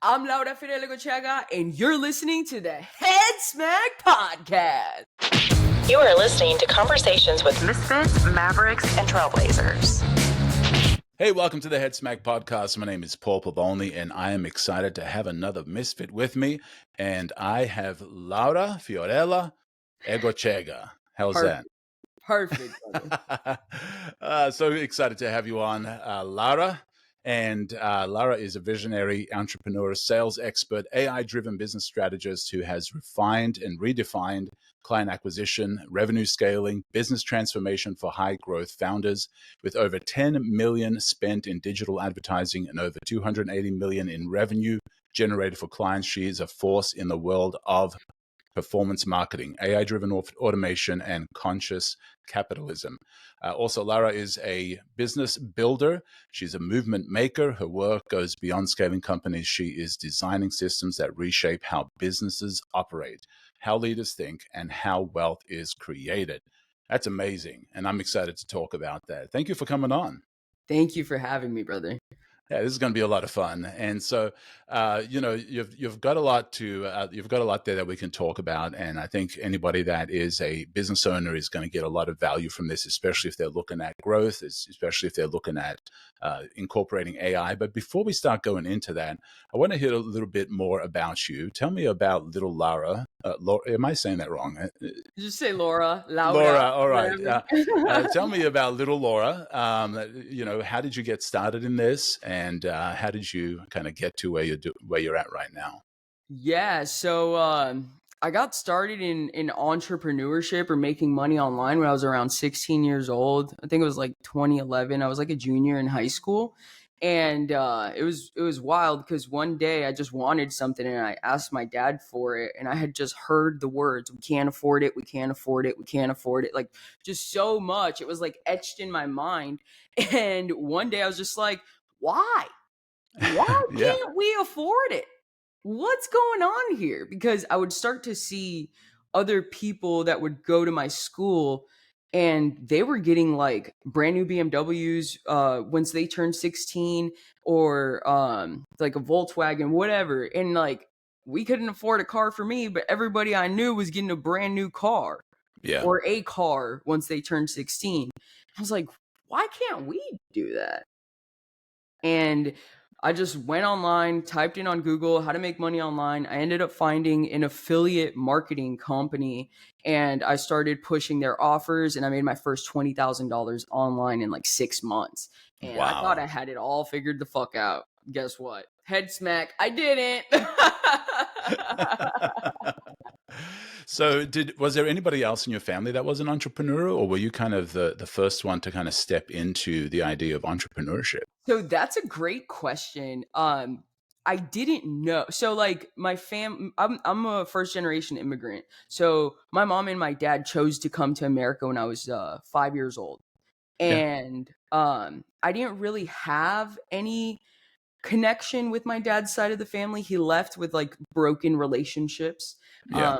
I'm Laura Fiorella Egocheaga, and you're listening to the Head Smack Podcast. You are listening to conversations with misfits, mavericks, and trailblazers. Hey, welcome to the Head Smack Podcast. My name is Paul Pavoni, and I am excited to have another misfit with me. And I have Laura Fiorella Egocheaga. How's Perfect. that? Perfect. So excited to have you on, Laura. And Laura is a visionary entrepreneur, sales expert, AI-driven business strategist who has refined and redefined client acquisition, revenue scaling, business transformation for high-growth founders. With over 10 million spent in digital advertising and over 280 million in revenue generated for clients, she is a force in the world of performance marketing, AI-driven automation, and conscious capitalism. Also, Lara is a business builder. She's a movement maker. Her work goes beyond scaling companies. She is designing systems that reshape how businesses operate, how leaders think, and how wealth is created. That's amazing, and I'm excited to talk about that. Thank you for coming on. Thank you for having me, brother. Yeah, this is going to be a lot of fun, and so you've got a lot there that we can talk about, and I think anybody that is a business owner is going to get a lot of value from this, especially if they're looking at growth, especially if they're looking at incorporating AI. But before we start going into that, I want to hear a little bit more about you. Tell me about little Lara. Laura, am I saying that wrong? Just say Laura. Laura, all right. Tell me about little Laura. How did you get started in this, and how did you kind of get to where you're at right now? Yeah, so I got started in entrepreneurship or making money online when I was around 16 years old. I think it was like 2011. I was like a junior in high school. And it was wild because one day I just wanted something and I asked my dad for it, and I had just heard the words, "We can't afford it, we can't afford it, we can't afford it," like just so much. It was like etched in my mind. And one day I was just like, why? Why Yeah. can't we afford it? What's going on here? Because I would start to see other people that would go to my school and they were getting like brand new BMWs once they turned 16, or like a Volkswagen, whatever. And like we couldn't afford a car for me, but everybody I knew was getting a brand new car. Yeah. Or a car once they turned 16. I was like, why can't we do that? And I just went online, typed in on Google how to make money online. I ended up finding an affiliate marketing company, and I started pushing their offers, and I made my first $20,000 online in like 6 months. And I thought I had it all figured the fuck out. Guess what? Head smack. I didn't. So was there anybody else in your family that was an entrepreneur, or were you kind of the first one to kind of step into the idea of entrepreneurship? So that's a great question. I didn't know. So like I'm a first generation immigrant. So my mom and my dad chose to come to America when I was 5 years old. And I didn't really have any connection with my dad's side of the family. He left with like broken relationships. Yeah.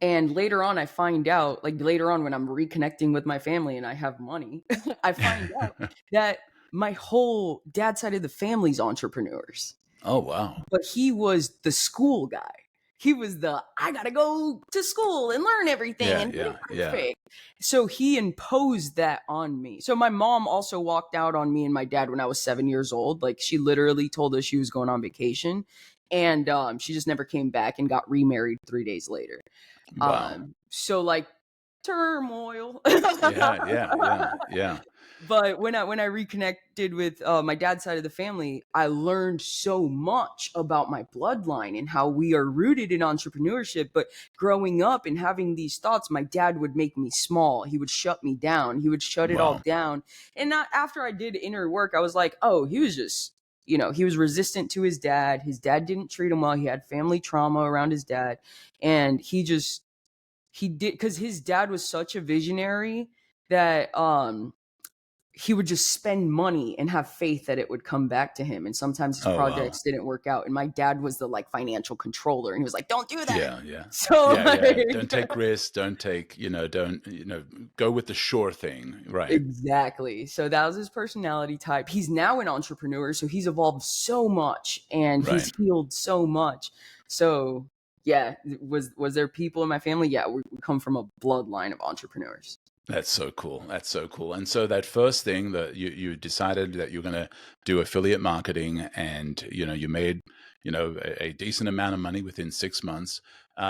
And later on, I find out, like later on when I'm reconnecting with my family and I have money, I find out that my whole dad side of the family's entrepreneurs. Oh, wow. But he was the school guy. He was I gotta go to school and learn everything and be perfect. So he imposed that on me. So my mom also walked out on me and my dad when I was 7 years old. Like she literally told us she was going on vacation, and she just never came back and got remarried 3 days later. Wow. So like turmoil. Yeah. But when I reconnected with my dad's side of the family, I learned so much about my bloodline and how we are rooted in entrepreneurship. But growing up and having these thoughts, my dad would make me small. He would shut me down. He would shut it all down. And after I did inner work, I was like, oh, he was just, he was resistant to his dad. His dad didn't treat him well. He had family trauma around his dad. And he did, because his dad was such a visionary that he would just spend money and have faith that it would come back to him. And sometimes his Oh, wow. projects didn't work out. And my dad was the like financial controller, and he was like, "Don't do that." Yeah, yeah. So Yeah, yeah. like, Don't take risks. Don't take, go with the sure thing. Right. exactly. So that was his personality type. He's now an entrepreneur, so he's evolved so much and Right. he's healed so much. So yeah, was there people in my family? Yeah, we come from a bloodline of entrepreneurs. That's so cool. That's so cool. And so that first thing that you decided that you're going to do affiliate marketing, and you made a decent amount of money within 6 months.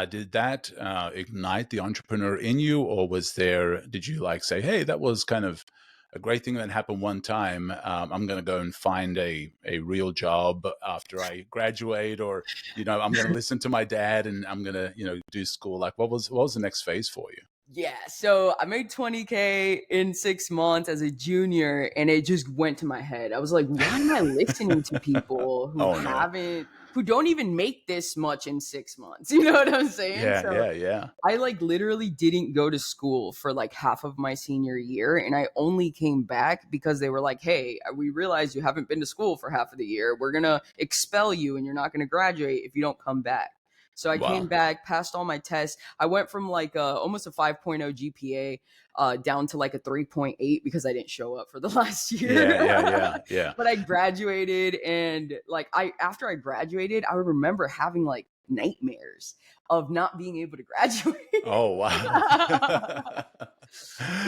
Did that ignite the entrepreneur in you, or did you like say, hey, that was kind of a great thing that happened one time. I'm going to go and find a real job after I graduate, or I'm going to listen to my dad and I'm going to do school. Like what was the next phase for you? Yeah, so I made 20K in 6 months as a junior, and it just went to my head. I was like, why am I listening to people who Oh, no. who don't even make this much in 6 months? You know what I'm saying? Yeah, yeah. I like literally didn't go to school for like half of my senior year, and I only came back because they were like, hey, we realize you haven't been to school for half of the year. We're going to expel you and you're not going to graduate if you don't come back. So I came back, passed all my tests. I went from like almost a 5.0 GPA down to like a 3.8 because I didn't show up for the last year. Yeah. But I graduated, and like after I graduated, I remember having like nightmares of not being able to graduate. Oh, wow.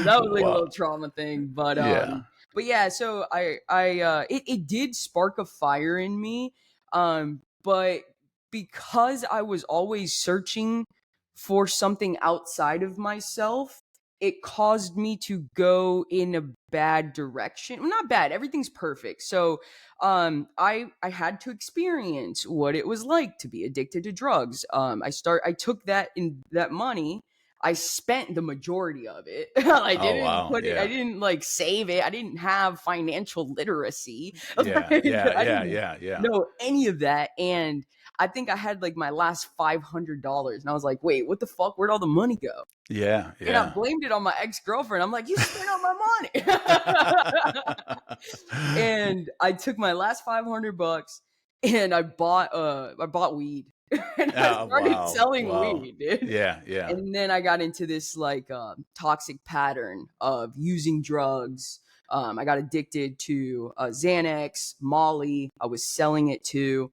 That was like a little trauma thing, but yeah. So it did spark a fire in me, but because I was always searching for something outside of myself, it caused me to go in a bad direction. Well, not bad, everything's perfect. So I had to experience what it was like to be addicted to drugs. I took that money. I spent the majority of it. I didn't put it. I didn't like save it. I didn't have financial literacy. I didn't know any of that. And I think I had like my last $500, and I was like, "Wait, what the fuck? Where'd all the money go?" Yeah. And I blamed it on my ex-girlfriend. I'm like, "You spent all my money." And I took my last $500 and I bought weed. And I started selling weed, dude. Yeah. And then I got into this like toxic pattern of using drugs. I got addicted to Xanax, Molly. I was selling it too.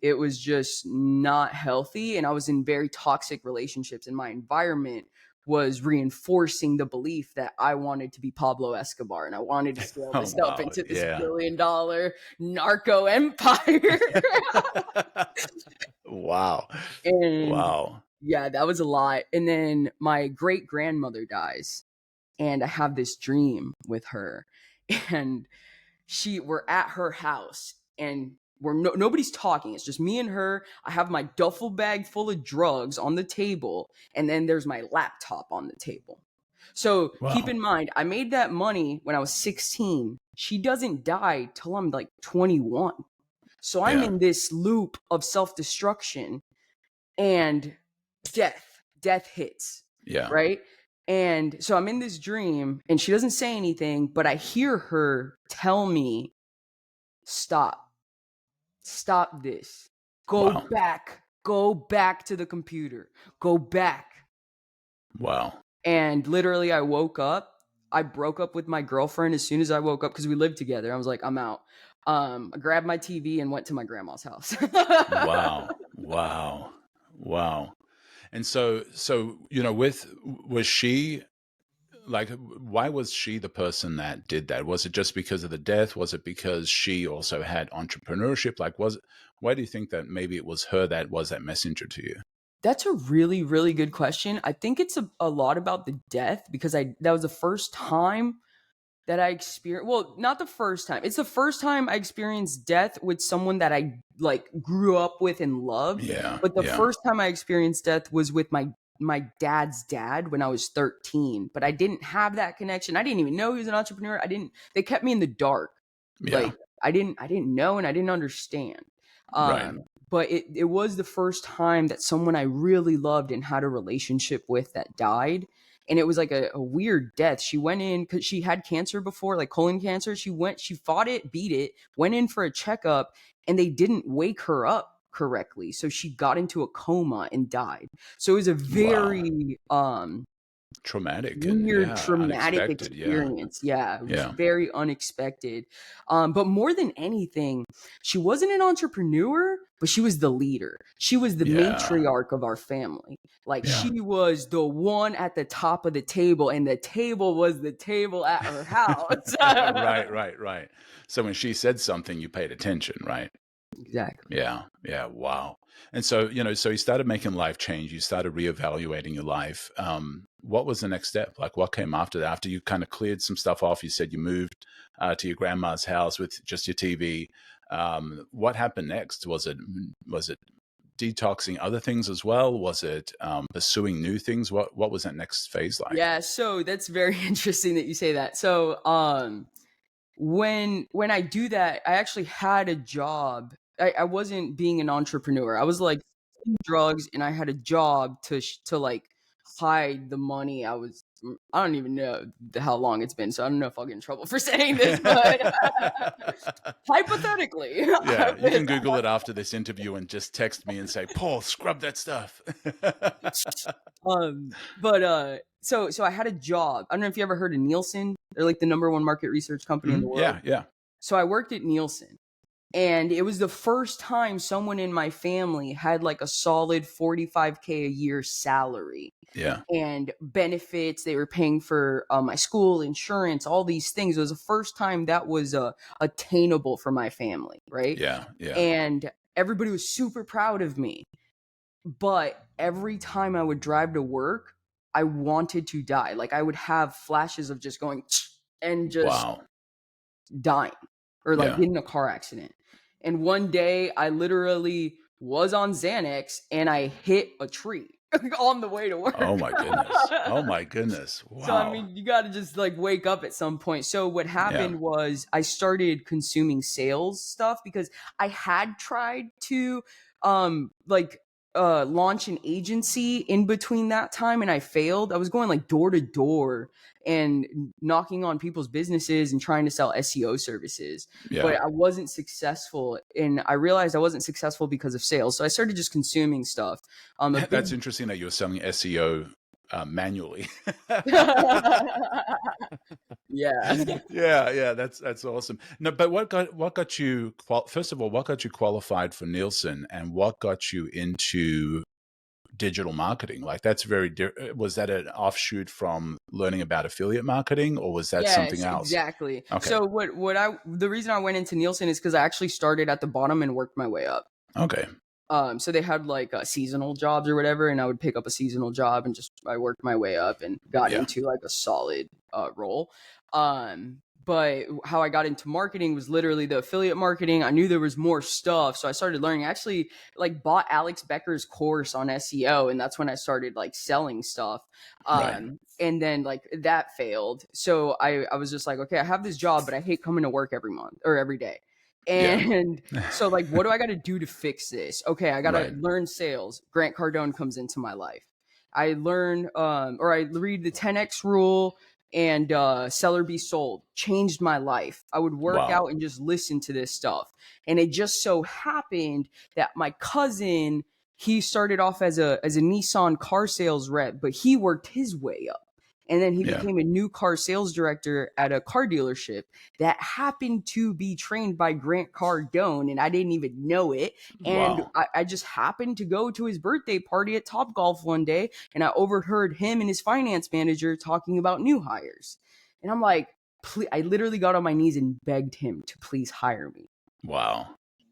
It was just not healthy, and I was in very toxic relationships, and my environment was reinforcing the belief that I wanted to be Pablo Escobar, and I wanted to scale this up into this $1 billion narco empire. Wow. And yeah, that was a lot. And then my great grandmother dies, and I have this dream with her, and we're at her house, and nobody's talking. It's just me and her. I have my duffel bag full of drugs on the table, and then there's my laptop on the table. So keep in mind, I made that money when I was 16. She doesn't die till I'm like 21. So I'm in this loop of self-destruction, and death hits. Yeah. Right. And so I'm in this dream, and she doesn't say anything, but I hear her tell me, stop this. Go back to the computer. Go back. Wow. And literally I woke up. I broke up with my girlfriend as soon as I woke up because we lived together. I was like, I'm out. I grabbed my TV and went to my grandma's house. Wow. And so was she like, why was she the person that did that? Was it just because of the death? Was it because she also had entrepreneurship? Like, why do you think that maybe it was her that was that messenger to you? That's a really, really good question. I think it's a lot about the death, because that was the first time that I experienced, well, not the first time. It's the first time I experienced death with someone that I like grew up with and loved. Yeah. But the first time I experienced death was with my dad's dad when I was 13, but I didn't have that connection. I didn't even know he was an entrepreneur. They kept me in the dark. Yeah. Like I didn't know, and I didn't understand. Right. But it was the first time that someone I really loved and had a relationship with that died. and it was like a weird death. She went in because she had cancer before, like colon cancer. She fought it, beat it, went in for a checkup, and they didn't wake her up correctly. So she got into a coma and died. So it was a Wow. very Traumatic and weird, traumatic unexpected. Yeah. experience. Yeah, it was Yeah. very unexpected. But more than anything, she wasn't an entrepreneur, but she was the leader. She was the Yeah. matriarch of our family. Like Yeah. she was the one at the top of the table, and the table was the table at her house. Right. So when she said something, you paid attention, right? Exactly. Yeah. Wow. And so, so you started making life change. You started reevaluating your life. What was the next step? Like, what came after that? After you kind of cleared some stuff off, you said you moved to your grandma's house with just your TV. What happened next? Was it detoxing other things as well? Was it pursuing new things? What was that next phase like? Yeah, so that's very interesting that you say that. So when I do that, I actually had a job. I wasn't being an entrepreneur. I was like selling drugs, and I had a job to like hide the money. I don't even know how long it's been, so I don't know if I'll get in trouble for saying this, but hypothetically. Yeah, you can Google it after this interview and just text me and say, Paul, scrub that stuff. So I had a job. I don't know if you ever heard of Nielsen. They're like the #1 market research company in the world. Yeah. So I worked at Nielsen, and it was the first time someone in my family had like a solid $45K a year salary. Yeah. And benefits. They were paying for my school, insurance, all these things. It was the first time that was attainable for my family, right? Yeah. And everybody was super proud of me. But every time I would drive to work, I wanted to die. Like I would have flashes of just going and just dying, or like getting in a car accident. And one day I literally was on Xanax and I hit a tree on the way to work. Oh my goodness. Wow. So I mean, you got to just like wake up at some point. So what happened was I started consuming sales stuff because I had tried to launch an agency in between that time, and I failed. I was going like door to door and knocking on people's businesses and trying to sell SEO services, but I wasn't successful. And I realized I wasn't successful because of sales. So I started just consuming stuff. That's interesting that you were selling SEO manually. Yeah. That's awesome. No, but what got you? First of all, what got you qualified for Nielsen, and what got you into digital marketing? Like that's was that an offshoot from learning about affiliate marketing, or was that something else? Exactly. Okay. So the reason I went into Nielsen is because I actually started at the bottom and worked my way up. Okay. So they had like seasonal jobs or whatever, and I would pick up a seasonal job and I worked my way up and got into like a solid role. But how I got into marketing was literally the affiliate marketing. I knew there was more stuff, so I started learning. I actually like bought Alex Becker's course on SEO, and that's when I started like selling stuff. And then like that failed, so I was just like, okay, I have this job, but I hate coming to work every month or every day. And so like, what do I got to do to fix this? Okay, I got to learn sales. Grant Cardone comes into my life. I learn or I read the 10X rule and Seller Be Sold. Changed my life. I would work out and just listen to this stuff. And it just so happened that my cousin, he started off as a Nissan car sales rep, but he worked his way up. And then he became a new car sales director at a car dealership that happened to be trained by Grant Cardone, and I didn't even know it. And I just happened to go to his birthday party at Topgolf one day, and I overheard him and his finance manager talking about new hires. And I'm like, I literally got on my knees and begged him to please hire me. Wow.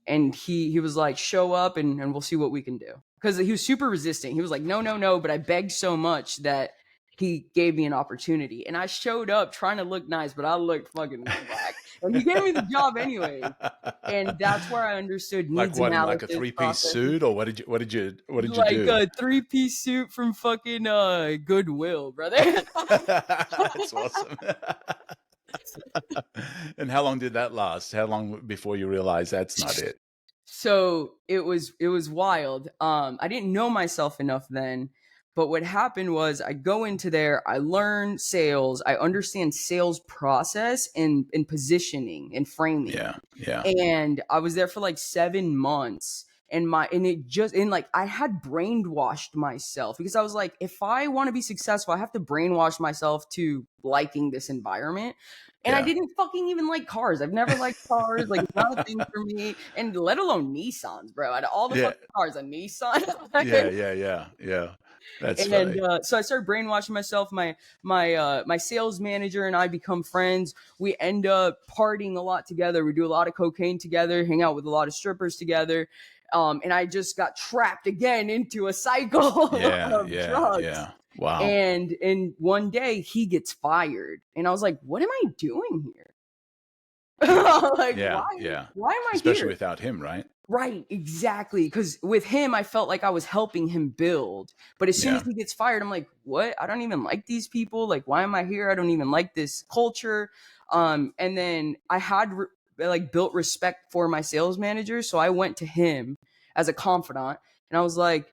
And he was like, show up and we'll see what we can do. Because he was super resistant. He was like, no. But I begged so much that he gave me an opportunity, and I showed up trying to look nice, but I looked fucking black. And he gave me the job anyway. And that's where I understood needs analysis. Like a 3-piece suit, or what did you do? Like a 3-piece suit from fucking Goodwill, brother. That's awesome. And how long did that last? How long before you realized that's not it? So it was wild. I didn't know myself enough then. But what happened was I go into there, I learn sales, I understand sales process and positioning and framing. Yeah. Yeah. And I was there for like 7 months. And like I had brainwashed myself because I was like, if I want to be successful, I have to brainwash myself to liking this environment. And I Yeah. didn't fucking even like cars. I've never liked cars. Like, it's not a thing for me. And let alone Nissans, bro. Out of all the Yeah. fucking cars, a Nissan. Yeah. Yeah. Yeah. Yeah. That's And funny. so I started brainwashing myself. My sales manager and I become friends. We end up partying a lot together. We do a lot of cocaine together, hang out with a lot of strippers together. And I just got trapped again into a cycle Yeah. of Yeah. drugs. Yeah. Wow. And one day he gets fired, and I was like, "What am I doing here? Like, Yeah. Yeah. why am I Especially here?" without him, right? Right, exactly. Because with him, I felt like I was helping him build. But as soon Yeah. as he gets fired, I'm like, what? I don't even like these people. Like, why am I here? I don't even like this culture. And then I had like built respect for my sales manager, so I went to him as a confidant, and I was like,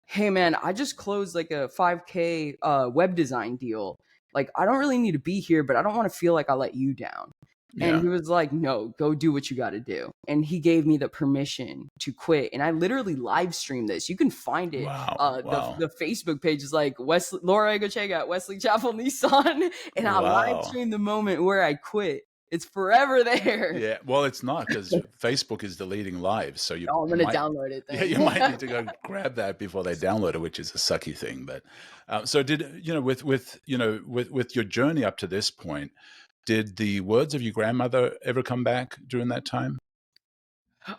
hey man, I just closed like a 5K web design deal. Like, I don't really need to be here, but I don't want to feel like I let you down. And Yeah. he was like, no, go do what you got to do. And he gave me the permission to quit. And I literally live streamed this. You can find it. Wow. Wow. The Facebook page is like Laura Egocheaga at Wesley Chapel Nissan. And I live Wow. streamed the moment where I quit. It's forever there. Yeah. Well, it's not, because Facebook is deleting lives. So Oh, I'm you going to might, download it then. yeah, you might need to go grab that before they download it, which is a sucky thing. But so did, with your journey up to this point, did the words of your grandmother ever come back during that time?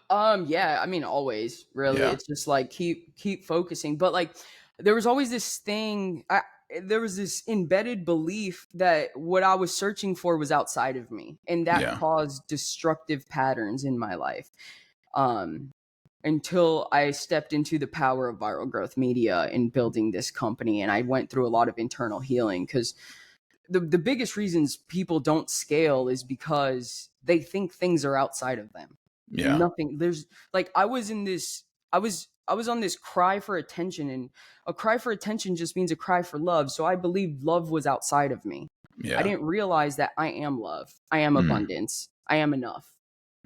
Yeah, I mean, always, really. Yeah. It's just like keep focusing. But like there was always this thing, there was this embedded belief that what I was searching for was outside of me, and that Yeah. caused destructive patterns in my life. Um until I stepped into the power of viral growth media and building this company, and I went through a lot of internal healing, because the biggest reasons people don't scale is because they think things are outside of them. Yeah. Nothing. There's like I was on this cry for attention, and a cry for attention just means a cry for love. So I believed love was outside of me. I Yeah. didn't realize that I am love. I am Mm. abundance. I am enough.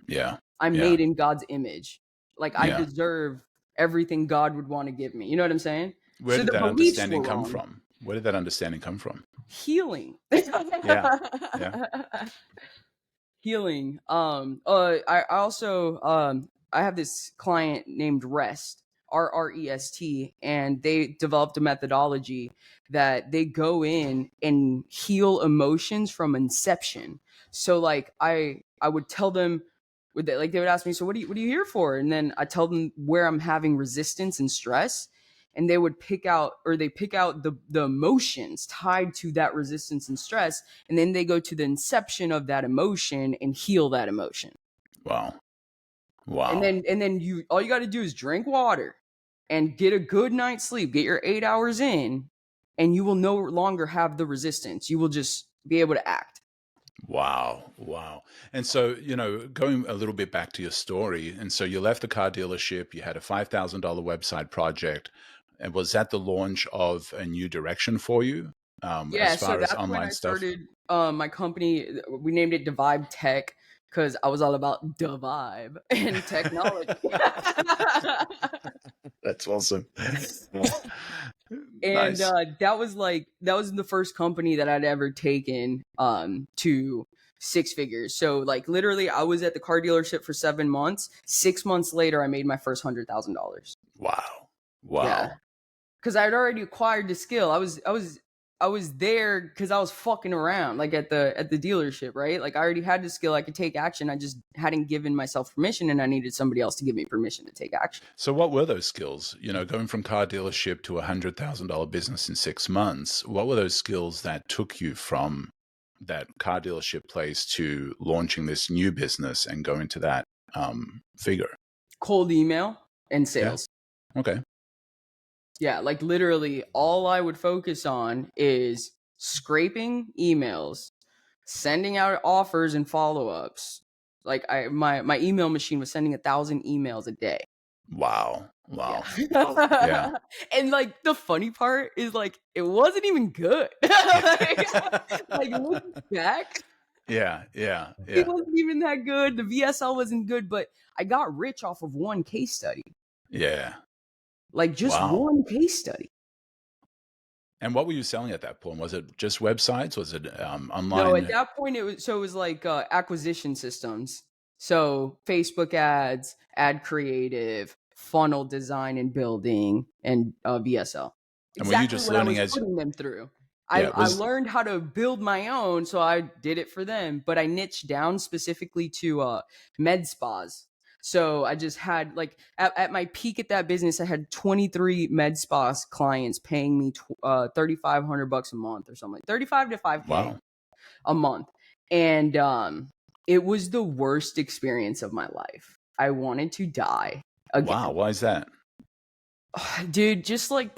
Yeah. I'm Yeah. made in God's image. Like, I Yeah. deserve everything God would want to give me. You know what I'm saying? Where So did the that beliefs were understanding come wrong. from? Where did that understanding come from? Healing. Yeah. Yeah. Healing. I also I have this client named Rest, RREST, and they developed a methodology that they go in and heal emotions from inception. So like I would tell them, like they would ask me, so what are you here for? And then I tell them where I'm having resistance and stress, and they would pick out, or they pick out the emotions tied to that resistance and stress, and then they go to the inception of that emotion and heal that emotion. Wow. And Wow. then you all you got to do is drink water and get a good night's sleep, get your 8 hours in, and you will no longer have the resistance. You will just be able to act. Wow. Wow. And so, going a little bit back to your story, and so you left the car dealership, you had a $5,000 website project, and was that the launch of a new direction for you, Yeah, as so far as that's when I online stuff? started my company. We named it Divibe Tech because I was all about the vibe and technology. That's awesome. And Nice. that was the first company that I'd ever taken to six figures. So like literally I was at the car dealership for 7 months. 6 months later I made my first $100,000. Wow. Yeah. Wow. Because I had already acquired the skill. I was there because I was fucking around, like at the dealership, right? Like I already had the skill. I could take action. I just hadn't given myself permission, and I needed somebody else to give me permission to take action. So what were those skills? Going from car dealership to $100,000 business in 6 months, what were those skills that took you from that car dealership place to launching this new business and going to that figure? Cold email and Yeah. sales. Okay. Yeah, like literally all I would focus on is scraping emails, sending out offers and follow-ups. Like my email machine was sending 1,000 emails a day. Wow. Yeah. Wow. Yeah. And like the funny part is like it wasn't even good. Like looking back, Yeah. Yeah. it Yeah. wasn't even that good. The VSL wasn't good, but I got rich off of one case study. Yeah. Like just Wow. one case study. And what were you selling at that point? Was it just websites? Was it No, at online? that point it was like acquisition systems. So Facebook ads, ad creative, funnel design and building, and VSL. And were you Exactly just what I learning was as, putting them through. yeah, I was, learned how to build my own, so I did it for them. But I niched down specifically to med spas. So I just had like at my peak at that business, I had 23 med spas clients paying me $3,500 a month or something, 35 to 5K wow. a month. And it was the worst experience of my life. I wanted to die Wow. again. Why is that? Dude, just like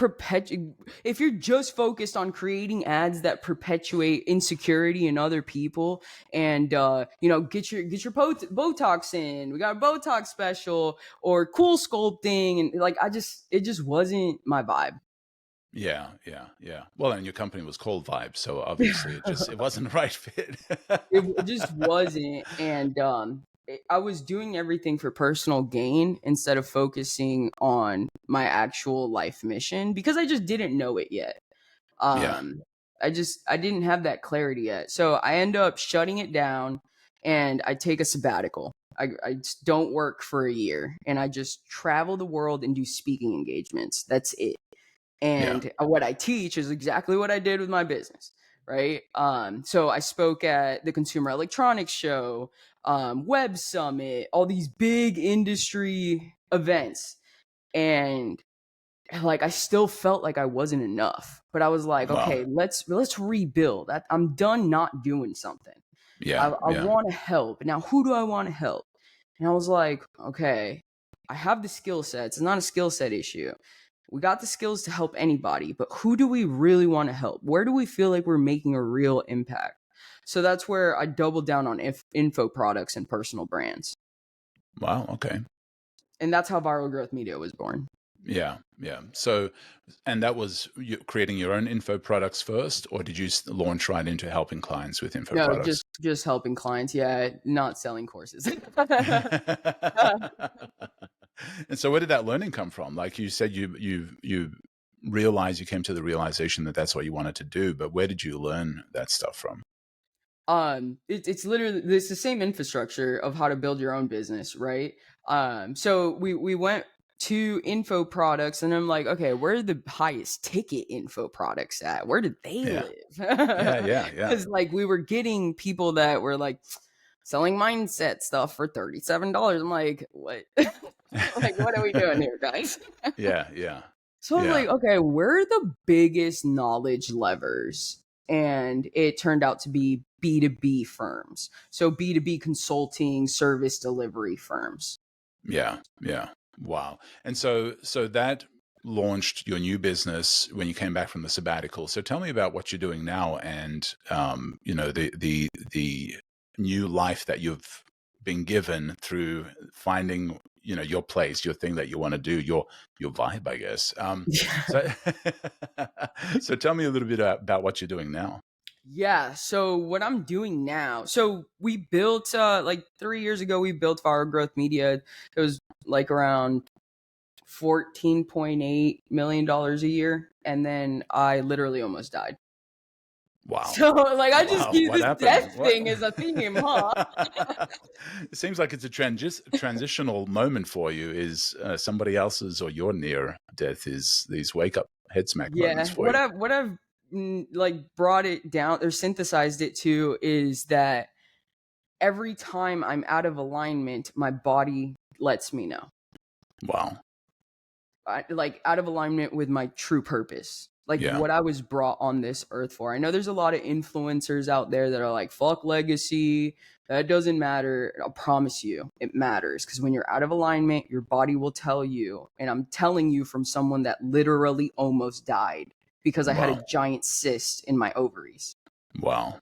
if you're just focused on creating ads that perpetuate insecurity in other people and get your Botox in. We got a Botox special or cool sculpting and like it just wasn't my vibe. Yeah. Yeah. Yeah. Well, and your company was called Vibe. So obviously it wasn't the right fit. It just wasn't. And I was doing everything for personal gain instead of focusing on my actual life mission because I just didn't know it yet. Yeah. I didn't have that clarity yet. So I end up shutting it down and I take a sabbatical. I just don't work for a year and I just travel the world and do speaking engagements. That's it. Yeah. And what I teach is exactly what I did with my business, right? So I spoke at the Consumer Electronics Show, Web Summit, all these big industry events, and like I still felt like I wasn't enough. But I was like, Wow. okay, let's rebuild. I'm done not doing something. I Yeah. Yeah. want to help. Now, who do I want to help? And I was like, okay, I have the skill sets. It's not a skill set issue. We got the skills to help anybody, but who do we really want to help? Where do we feel like we're making a real impact? So that's where I doubled down on info products and personal brands. Wow. Okay. And that's how Viral Growth Media was born. Yeah. Yeah. So, and that was you creating your own info products first, or did you launch right into helping clients with info No, products? just helping clients. Yeah, not selling courses. And so where did that learning come from? Like you said, you realized, you came to the realization that that's what you wanted to do, but where did you learn that stuff from? It's literally it's the same infrastructure of how to build your own business, right? So we went to info products and I'm like, okay, where are the highest ticket info products at? Where did they Yeah. live? Yeah. Because like we were getting people that were like selling mindset stuff for $37. I'm like, what? Like, what are we doing here, guys? Yeah. Yeah. So I was Yeah. like, okay, where are the biggest knowledge levers? And it turned out to be B2B firms. So B2B consulting, service delivery firms. Yeah. Yeah. Wow. And so that launched your new business when you came back from the sabbatical. So tell me about what you're doing now and the new life that you've been given through finding, your place, your thing that you want to do, your vibe, I guess. So so tell me a little bit about what you're doing now. Yeah. So what I'm doing now, so we built like 3 years ago, we built Viral Growth Media. It was like around $14.8 million a year. And then I literally almost died. Wow. So like I just Wow. use What this happened? death What? thing as a theme, huh? It seems like it's a transitional moment for you. Is somebody else's or your near death is these wake up head smack moments Yeah. for you? What I've like brought it down or synthesized it to is that every time I'm out of alignment, my body lets me know. Wow. Like out of alignment with my true purpose, like Yeah. what I was brought on this earth for. I know there's a lot of influencers out there that are like, fuck legacy. That doesn't matter. I'll promise you it matters because when you're out of alignment, your body will tell you. And I'm telling you from someone that literally almost died because I had Wow. a giant cyst in my ovaries. Wow.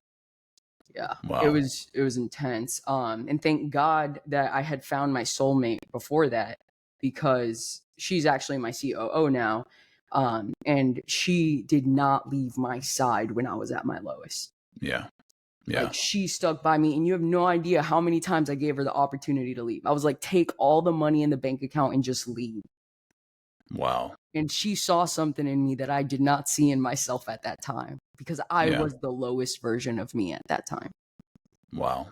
Yeah, it Wow. was intense. And thank God that I had found my soulmate before that. because she's actually my COO now. And she did not leave my side when I was at my lowest. Yeah. Yeah. Like, she stuck by me, and you have no idea how many times I gave her the opportunity to leave. I was like, take all the money in the bank account and just leave. Wow. And she saw something in me that I did not see in myself at that time, because I was the lowest version of me at that time. Wow.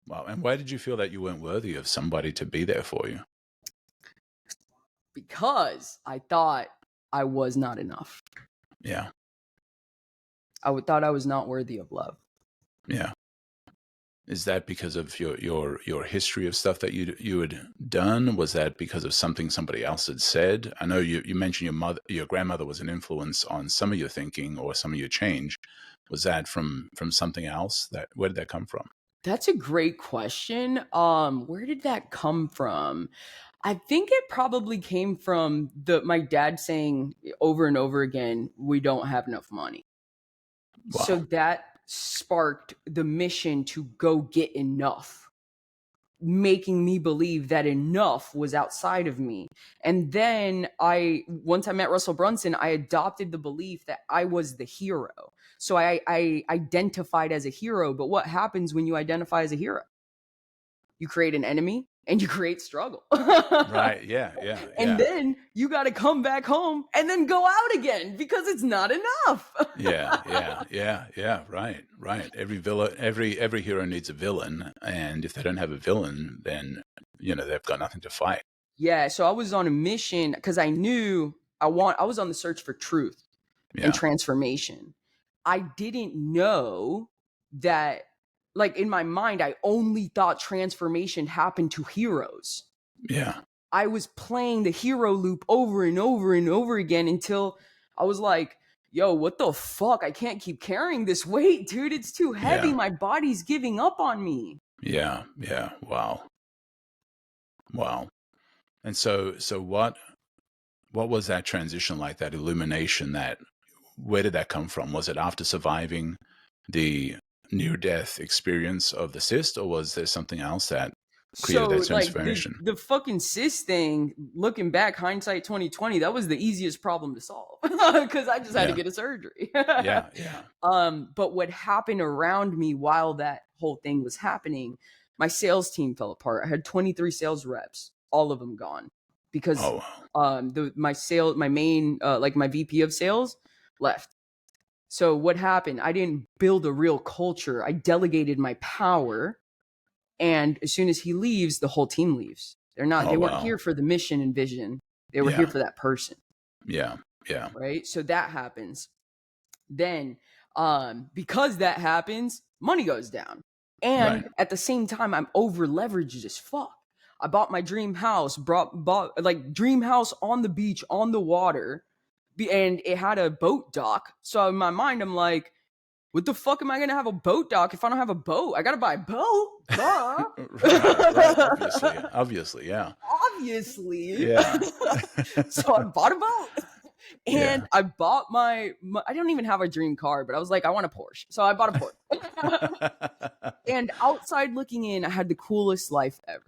Wow. And why did you feel that you weren't worthy of somebody to be there for you? Because I thought I was not enough. Yeah. I thought I was not worthy of love. Yeah. Is that because of your history of stuff that you had done? Was that because of something somebody else had said? I know you mentioned your grandmother was an influence on some of your thinking or some of your change. Was that from something else? Where did that come from? That's a great question. Where did that come from? I think it probably came from my dad saying over and over again, we don't have enough money. Wow. So that sparked the mission to go get enough, making me believe that enough was outside of me. And then once I met Russell Brunson, I adopted the belief that I was the hero. So I identified as a hero. But what happens when you identify as a hero? You create an enemy and you create struggle. Right. Yeah. Yeah. And then you got to come back home and then go out again because it's not enough. Yeah. Right. Every hero needs a villain, and if they don't have a villain, then they've got nothing to fight. Yeah. So I was on a mission because I knew I was on the search for truth and transformation. I didn't know that, like, in my mind, I only thought transformation happened to heroes. Yeah. I was playing the hero loop over and over and over again until I was like, yo, what the fuck? I can't keep carrying this weight, dude. It's too heavy. Yeah. My body's giving up on me. Yeah. Wow. And so what was that transition like, that illumination, where did that come from? Was it after surviving the near-death experience of the cyst, or was there something else that created that transformation? Like the fucking cyst thing, looking back, hindsight 2020, that was the easiest problem to solve because I just had to get a surgery. Yeah. But what happened around me while that whole thing was happening, my sales team fell apart. I had 23 sales reps, all of them gone because my main my VP of sales left. So what happened? I didn't build a real culture. I delegated my power. And as soon as he leaves, the whole team leaves. They weren't here for the mission and vision. They were here for that person. Yeah. Right. So that happens. Then, because that happens, money goes down. And at the same time, I'm over leveraged as fuck. I bought my dream house, bought like dream house on the beach, on the water. And it had a boat dock. So in my mind, I'm like, what the fuck am I going to have a boat dock if I don't have a boat? I got to buy a boat. Right. Obviously. Yeah. Obviously. Yeah. So I bought a boat. And I bought my, I don't even have a dream car, but I was like, I want a Porsche. So I bought a Porsche. And outside looking in, I had the coolest life ever.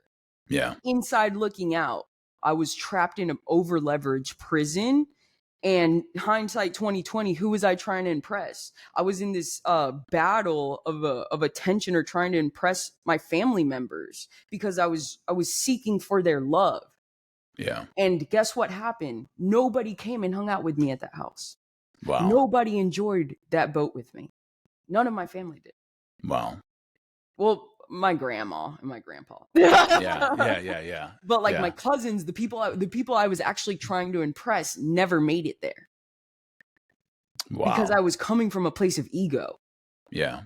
Yeah. Inside looking out, I was trapped in an over leveraged prison. And hindsight 2020, who was I trying to impress? I was in this battle of attention, or trying to impress my family members because I was seeking for their love. Yeah. And guess what happened? Nobody came and hung out with me at that house. Wow. Nobody enjoyed that boat with me. None of my family did. Wow. Well, my grandma and my grandpa. Yeah. But like my cousins, the people I was actually trying to impress never made it there. Wow. Because I was coming from a place of ego. Yeah.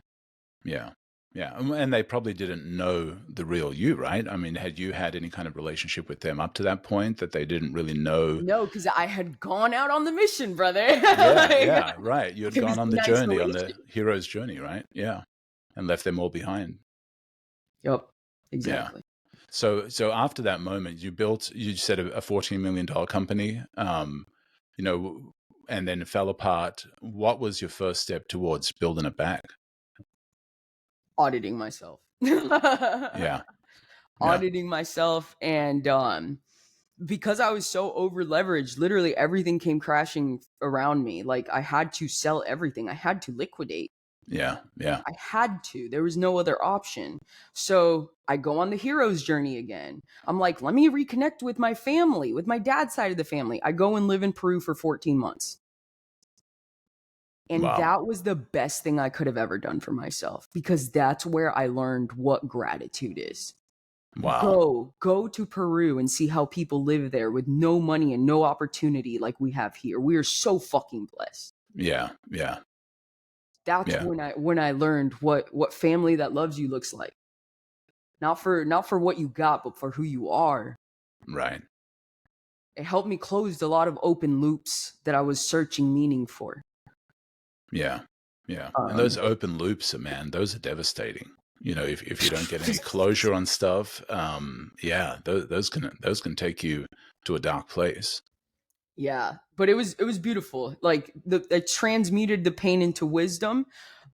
And they probably didn't know the real you, right? I mean, had you had any kind of relationship with them up to that point that they didn't really know? No, because I had gone out on the mission, brother. Yeah, right. You had gone on the journey, on the hero's journey, right? Yeah. And left them all behind. Yep, exactly. Yeah. So after that moment, you said a $14 million company, and then it fell apart. What was your first step towards building it back? Auditing myself. Yeah. Auditing myself. And because I was so over leveraged, literally everything came crashing around me. Like I had to sell everything. I had to liquidate. Yeah. Yeah. I had to. There was no other option. So I go on the hero's journey again. I'm like, let me reconnect with my family, with my dad's side of the family. I go and live in Peru for 14 months. And Wow. that was the best thing I could have ever done for myself, because that's where I learned what gratitude is. Wow. Go to Peru and see how people live there with no money and no opportunity like we have here. We are so fucking blessed. Yeah. Yeah. That's Yeah. when I learned what family that loves you looks like. Not for what you got, but for who you are. Right. It helped me close a lot of open loops that I was searching meaning for. Yeah. Yeah. And those Um, open loops, man, those are devastating. If you don't get any closure on stuff, yeah, those can take you to a dark place. yeah, but it was beautiful. Like it transmuted the pain into wisdom.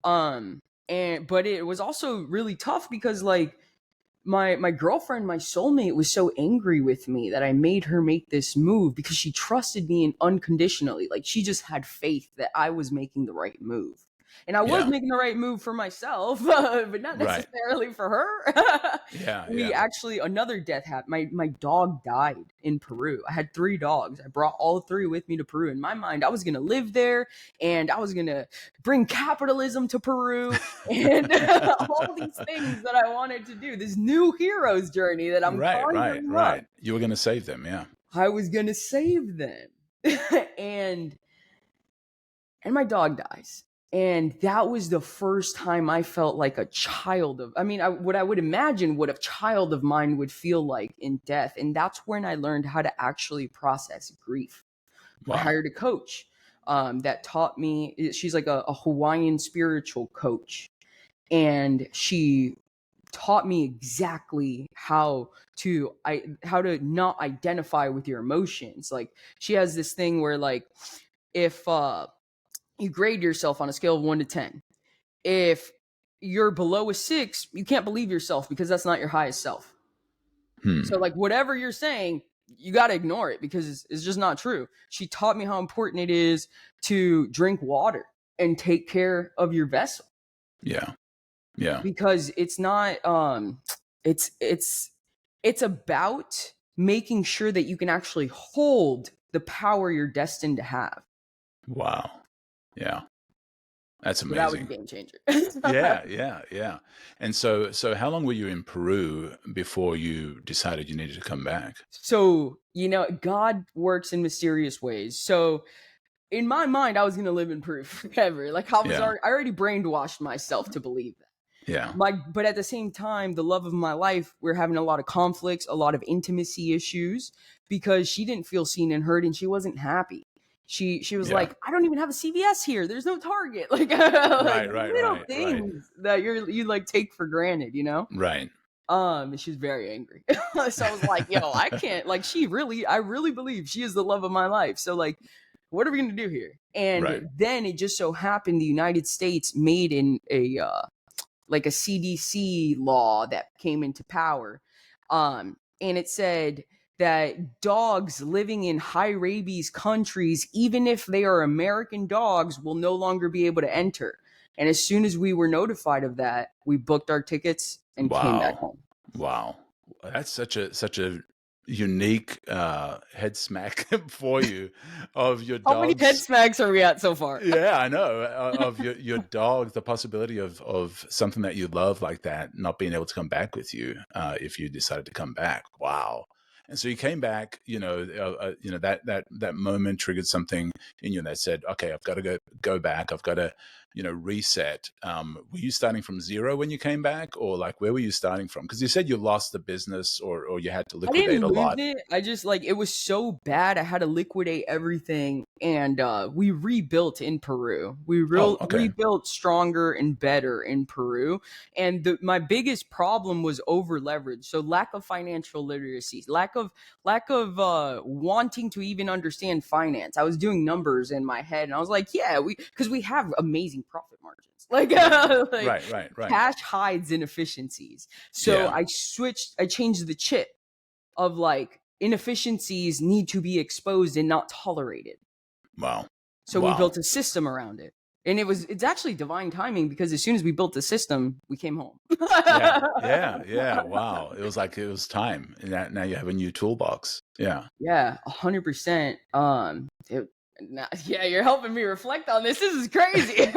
Um, but it was also really tough because like my girlfriend, my soulmate, was so angry with me that I made her make this move because she trusted me unconditionally. Like she just had faith that I was making the right move. And I was Yeah. making the right move for myself, but not Right. necessarily for her. Yeah. We Yeah. actually, another death happened. My dog died in Peru. I had 3 dogs. I brought all 3 with me to Peru. In my mind, I was going to live there and I was going to bring capitalism to Peru and all these things that I wanted to do. This new hero's journey that I'm Right. Right. conjuring up. Right. You were going to save them. Yeah. I was going to save them. and my dog dies. And that was the first time I felt like a child of, what I would imagine what a child of mine would feel like in death. And that's when I learned how to actually process grief. I Wow. hired a coach that taught me. She's like a Hawaiian spiritual coach. And she taught me exactly how to not identify with your emotions. Like she has this thing where like if you grade yourself on a scale of 1 to 10. If you're below a 6, you can't believe yourself because that's not your highest self. So like whatever you're saying, you got to ignore it because it's just not true. She taught me how important it is to drink water and take care of your vessel. Yeah. Yeah. Because it's not it's about making sure that you can actually hold the power you're destined to have. Wow. Yeah. That's So that was a amazing. game changer. Yeah. Yeah. Yeah. And so how long were you in Peru before you decided you needed to come back? So, God works in mysterious ways. So, in my mind, I was going to live in Peru forever. Like, I Yeah. already brainwashed myself to believe that. Yeah. But at the same time, the love of my life, we're having a lot of conflicts, a lot of intimacy issues because she didn't feel seen and heard and she wasn't happy. She was Yeah. like, I don't even have a CVS here. There's no Target. Like, Right. Right. little Right. Right. things that you like take for granted, Right. She's very angry. So I was like, yo, I can't, like, I really believe she is the love of my life. So like, what are we going to do here? And Right. then it just so happened the United States made in like a CDC law that came into power. And it said that dogs living in high rabies countries, even if they are American dogs, will no longer be able to enter. And as soon as we were notified of that, we booked our tickets and came back Wow. home. Wow. That's such a unique head smack for you of your How many head dog's. smacks are we at so far? Yeah, I know. Of your dog, the possibility of something that you love like that not being able to come back with you if you decided to come back. Wow. And so you came back, that moment triggered something in you that said, okay, I've got to go back. I've got to, reset. Were you starting from zero when you came back, or like, where were you starting from? Because you said you lost the business or you had to I didn't liquidate a lose lot. it. I just like it was so bad. I had to liquidate everything, and we rebuilt in Peru. Oh, okay. Rebuilt stronger and better in Peru. And my biggest problem was over leverage. So lack of financial literacy, lack of wanting to even understand finance. I was doing numbers in my head, and I was like, yeah, because we have amazing profit margins. Like, like Right. cash hides inefficiencies. So Yeah. I changed the chip of like inefficiencies need to be exposed and not tolerated. Wow. So we built a system around it. And it's actually divine timing, because as soon as we built the system, we came home. Yeah. Wow. It was time. And now you have a new toolbox. Yeah. Yeah, 100%. Yeah, you're helping me reflect on this. This is crazy.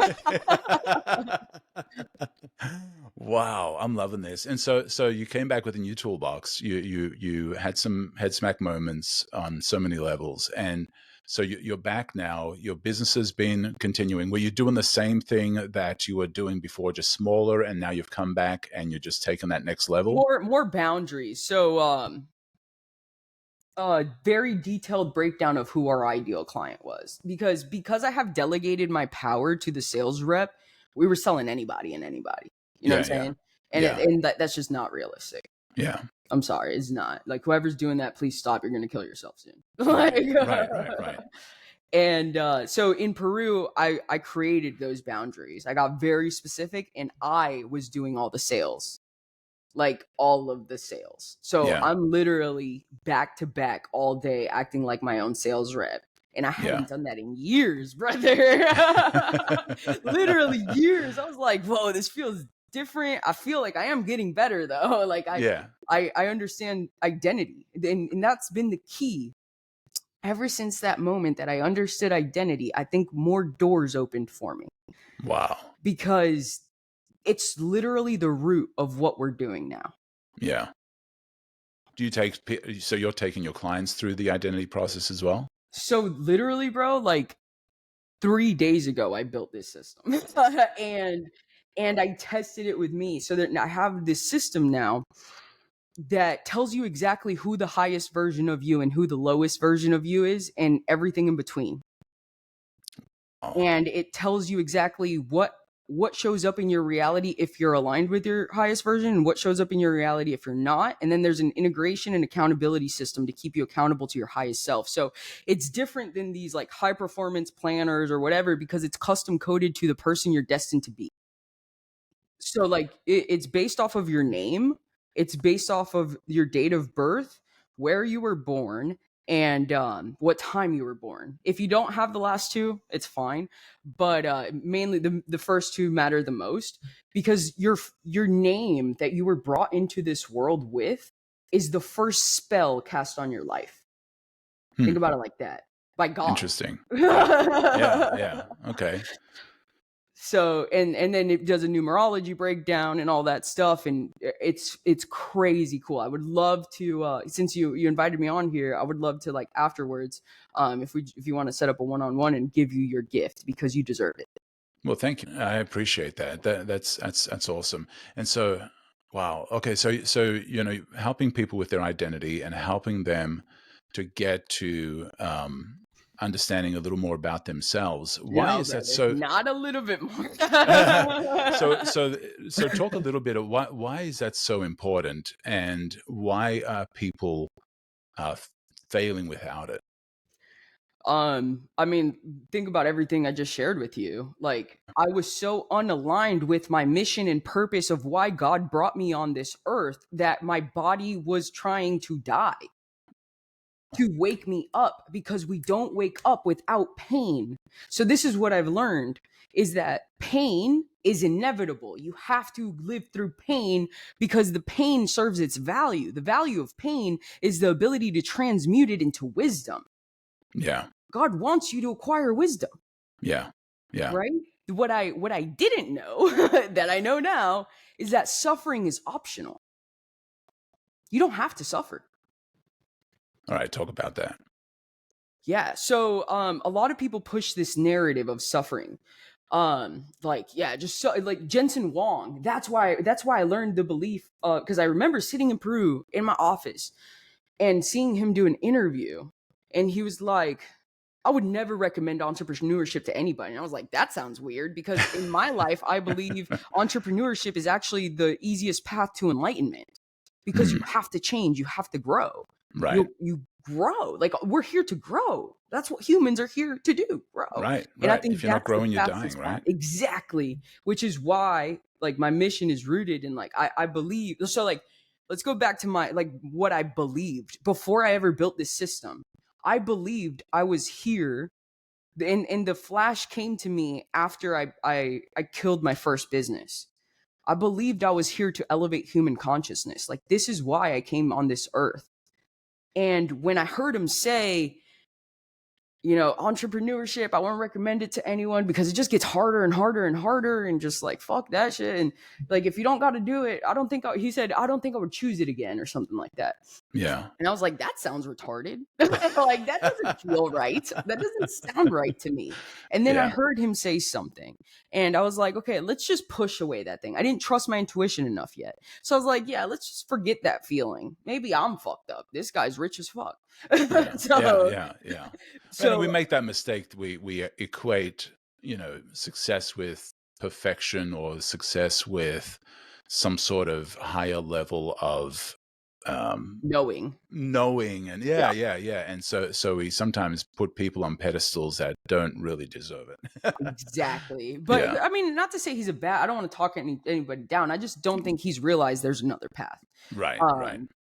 Wow, I'm loving this. And so you came back with a new toolbox. You had some head smack moments on so many levels, and so you're back now. Your business has been continuing. Were you doing the same thing that you were doing before, just smaller, and now you've come back and you're just taking that next level? More boundaries. So very detailed breakdown of who our ideal client was, because I have delegated my power to the sales rep. We were selling anybody and anybody. You know what I'm saying? And that's just not realistic. Yeah. I'm sorry, it's not. Like, whoever's doing that, please stop. You're going to kill yourself soon. Right. And so in Peru, I created those boundaries. I got very specific, and I was doing all the sales, like all of the sales. So I'm literally back to back all day acting like my own sales rep. And I hadn't done that in years, brother. Literally years. I was like, whoa, this feels different. I feel like I am getting better though. Like I understand identity. And that's been the key. Ever since that moment that I understood identity, I think more doors opened for me. Wow. Because it's literally the root of what we're doing now. Yeah. So you're taking your clients through the identity process as well? So literally, bro, like 3 days ago, I built this system and I tested it with me. So that I have this system now that tells you exactly who the highest version of you and who the lowest version of you is, and everything in between. Oh. And it tells you exactly what shows up in your reality if you're aligned with your highest version, and what shows up in your reality if you're not. And then there's an integration and accountability system to keep you accountable to your highest self. So it's different than these like high performance planners or whatever, because it's custom coded to the person you're destined to be. So like it's based off of your name. It's based off of your date of birth, where you were born, and what time you were born. If you don't have the last two, it's fine. But mainly the first two matter the most, because your name that you were brought into this world with is the first spell cast on your life. Think about it like that. By God. Interesting. Yeah. Okay. So, and then it does a numerology breakdown and all that stuff. And it's crazy cool. I would love to, since you invited me on here, I would love to, like, afterwards, if you want to set up a one-on-one and give you your gift, because you deserve it. Well, thank you. I appreciate that. That's awesome. And so, wow. Okay. So, helping people with their identity and helping them to get to, understanding a little more about themselves. Why is that so? Not a little bit more. So talk a little bit of why is that so important, and why are people failing without it? I mean, think about everything I just shared with you. Like, I was so unaligned with my mission and purpose of why God brought me on this earth that my body was trying to die to wake me up, because we don't wake up without pain. So this is what I've learned, is that pain is inevitable. You have to live through pain, because the pain serves its value. The value of pain is the ability to transmute it into wisdom. Yeah. God wants you to acquire wisdom. Yeah. Right? What I didn't know that I know now is that suffering is optional. You don't have to suffer. All right, talk about that. Yeah. So a lot of people push this narrative of suffering. Like Jensen Wong. That's why I learned the belief, because I remember sitting in Peru in my office and seeing him do an interview, and he was like, I would never recommend entrepreneurship to anybody. And I was like, that sounds weird, because in my life, I believe entrepreneurship is actually the easiest path to enlightenment, because you have to change, you have to grow. Right. You grow. Like, we're here to grow. That's what humans are here to do, grow. Right. And I think if you're not growing, you're dying, right? Exactly. Which is why, like, my mission is rooted in, like, I believe. So, like, let's go back to my, like, what I believed before I ever built this system. I believed I was here, and the flash came to me after I killed my first business. I believed I was here to elevate human consciousness. Like, this is why I came on this earth. And when I heard him say, you know, entrepreneurship, I won't recommend it to anyone because it just gets harder and harder and harder, and just like, fuck that shit. And like, if you don't got to do it, he said, I don't think I would choose it again, or something like that. Yeah. And I was like, that sounds retarded. Like, that doesn't feel right. That doesn't sound right to me. And then I heard him say something, and I was like, okay, let's just push away that thing. I didn't trust my intuition enough yet. So I was like, yeah, let's just forget that feeling. Maybe I'm fucked up. This guy's rich as fuck. Yeah. So and we make that mistake. We equate, success with perfection, or success with some sort of higher level of knowing, and and so we sometimes put people on pedestals that don't really deserve it. Exactly. But I mean, not to say he's I don't want to talk anybody down. I just don't think he's realized there's another path. Right.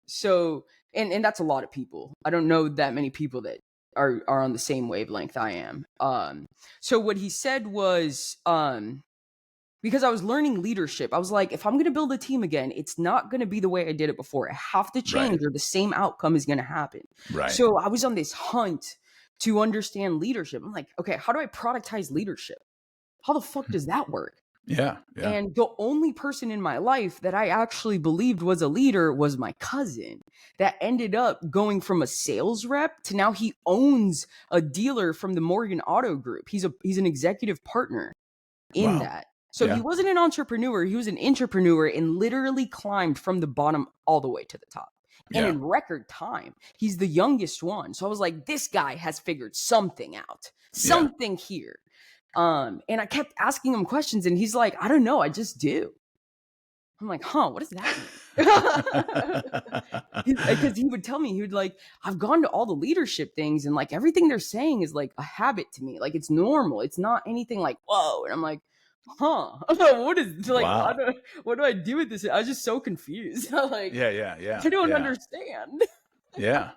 So and that's a lot of people. I don't know that many people that are on the same wavelength I am. So what he said was, because I was learning leadership, I was like, if I'm going to build a team again, it's not going to be the way I did it before. I have to change, or the same outcome is going to happen. Right. So I was on this hunt to understand leadership. I'm like, okay, how do I productize leadership? How the fuck does that work? Yeah. And the only person in my life that I actually believed was a leader was my cousin, that ended up going from a sales rep to now he owns a dealer from the Morgan Auto Group. He's an executive partner in that. So he wasn't an entrepreneur, he was an intrapreneur, and literally climbed from the bottom all the way to the top. And in record time, he's the youngest one. So I was like, this guy has figured something out, something here. And I kept asking him questions, and he's like, I don't know, I just do. I'm like, what does that mean? Because he would tell me, he would like, I've gone to all the leadership things, and like everything they're saying is like a habit to me. Like, it's normal. It's not anything like, whoa. And I'm like, what is, like, what do I do with this? I was just so confused. Like, I don't understand. Yeah.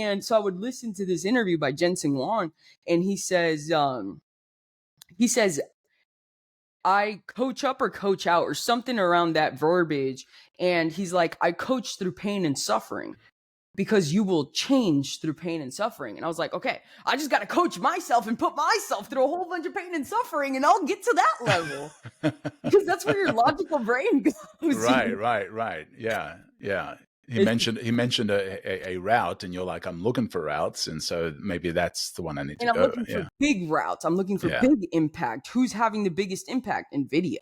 And so I would listen to this interview by Jensen Huang, and he says, I coach up or coach out, or something around that verbiage. And he's like, I coach through pain and suffering, because you will change through pain and suffering. And I was like, okay, I just got to coach myself and put myself through a whole bunch of pain and suffering, and I'll get to that level. Because that's where your logical brain goes. Right. Yeah. He mentioned a route, and you're like, I'm looking for routes, and so maybe that's the one I need to go. And I'm looking for big routes. I'm looking for big impact. Who's having the biggest impact? NVIDIA.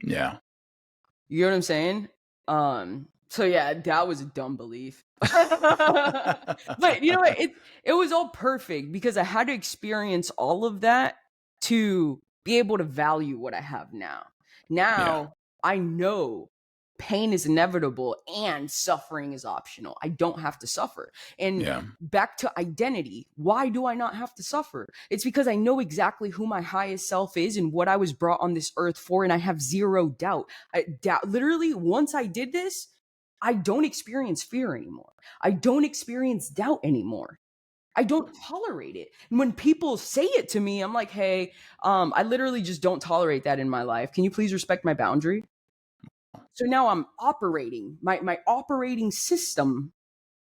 Yeah. You know what I'm saying? So yeah, that was a dumb belief. But you know what? It was all perfect, because I had to experience all of that to be able to value what I have now. Now I know pain is inevitable and suffering is optional. I don't have to suffer. And back to identity, why do I not have to suffer? It's because I know exactly who my highest self is and what I was brought on this earth for, and I have zero doubt. Literally, once I did this, I don't experience fear anymore. I don't experience doubt anymore. I don't tolerate it. And when people say it to me, I'm like, hey, I literally just don't tolerate that in my life. Can you please respect my boundary? So now I'm operating. My operating system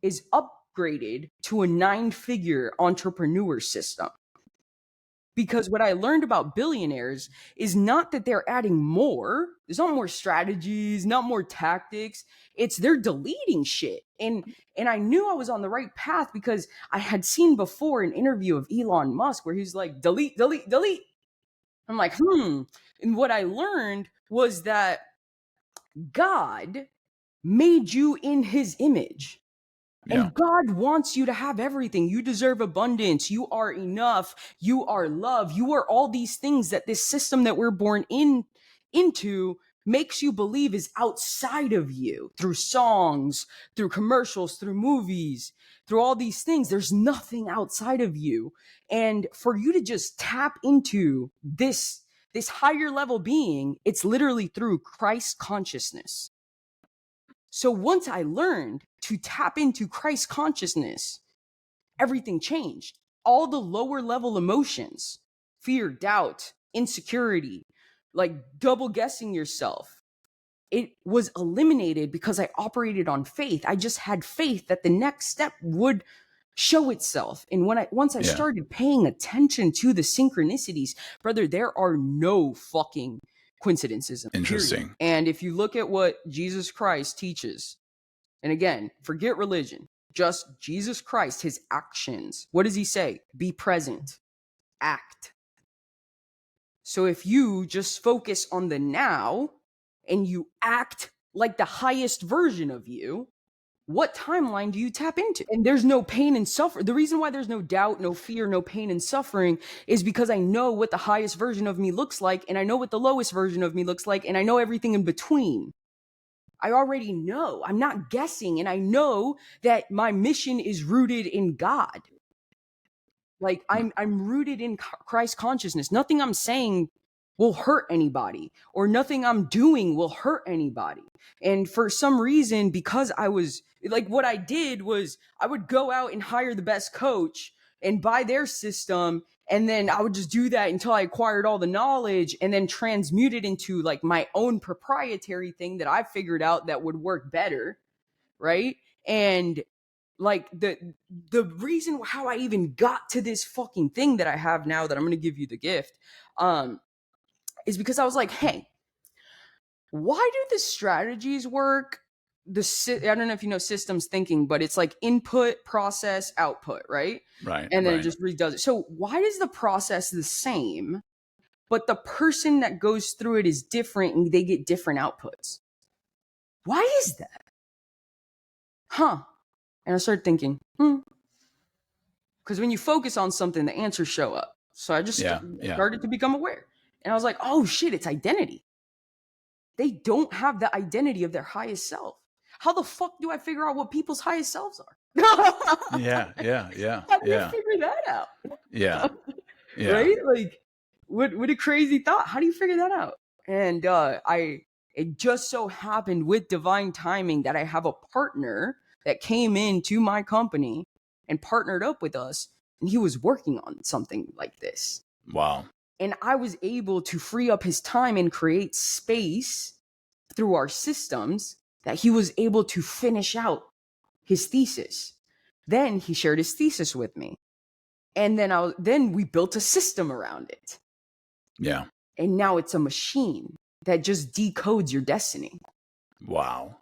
is upgraded to a 9-figure entrepreneur system. Because what I learned about billionaires is not that they're adding more. There's not more strategies, not more tactics. It's they're deleting shit. And I knew I was on the right path, because I had seen before an interview of Elon Musk where he's like, delete. I'm like, And what I learned was that God made you in his image. And God wants you to have everything. You deserve abundance. You are enough. You are love. You are all these things that this system that we're born into makes you believe is outside of you, through songs, through commercials, through movies, through all these things. There's nothing outside of you. And for you to just tap into this higher level being, it's literally through Christ consciousness. So once I learned to tap into Christ consciousness, everything changed. All the lower level emotions, fear, doubt, insecurity, like double guessing yourself, it was eliminated because I operated on faith. I just had faith that the next step would show itself. And once I started paying attention to the synchronicities, brother, there are no fucking coincidences. Interesting. Period. And if you look at what Jesus Christ teaches, and again, forget religion, just Jesus Christ, his actions. What does he say? Be present, act. So if you just focus on the now and you act like the highest version of you, what timeline do you tap into? And there's no pain and suffering. The reason why there's no doubt, no fear, no pain and suffering is because I know what the highest version of me looks like, and I know what the lowest version of me looks like, and I know everything in between. I already know. I'm not guessing, and I know that my mission is rooted in God. Like I'm rooted in Christ consciousness. Nothing I'm saying will hurt anybody, or nothing I'm doing will hurt anybody. And for some reason, because I was like, what I did was I would go out and hire the best coach and buy their system. And then I would just do that until I acquired all the knowledge and then transmute it into like my own proprietary thing that I figured out that would work better. Right. And like the reason how I even got to this fucking thing that I have now that I'm going to give you the gift, is because I was like, hey, why do the strategies work? I don't know if you know systems thinking, but it's like input, process, output, right? Right. And then it just redoes it. So why is the process the same, but the person that goes through it is different and they get different outputs? Why is that? And I started thinking, because when you focus on something, the answers show up. So I just started to become aware. And I was like, oh shit, it's identity. They don't have the identity of their highest self. How the fuck do I figure out what people's highest selves are? How do you figure that out? Yeah. Right? Like, what a crazy thought. How do you figure that out? And it just so happened with divine timing that I have a partner that came into my company and partnered up with us, and he was working on something like this. Wow. And I was able to free up his time and create space through our systems that he was able to finish out his thesis. Then he shared his thesis with me. And then we built a system around it. Yeah. And now it's a machine that just decodes your destiny. Wow.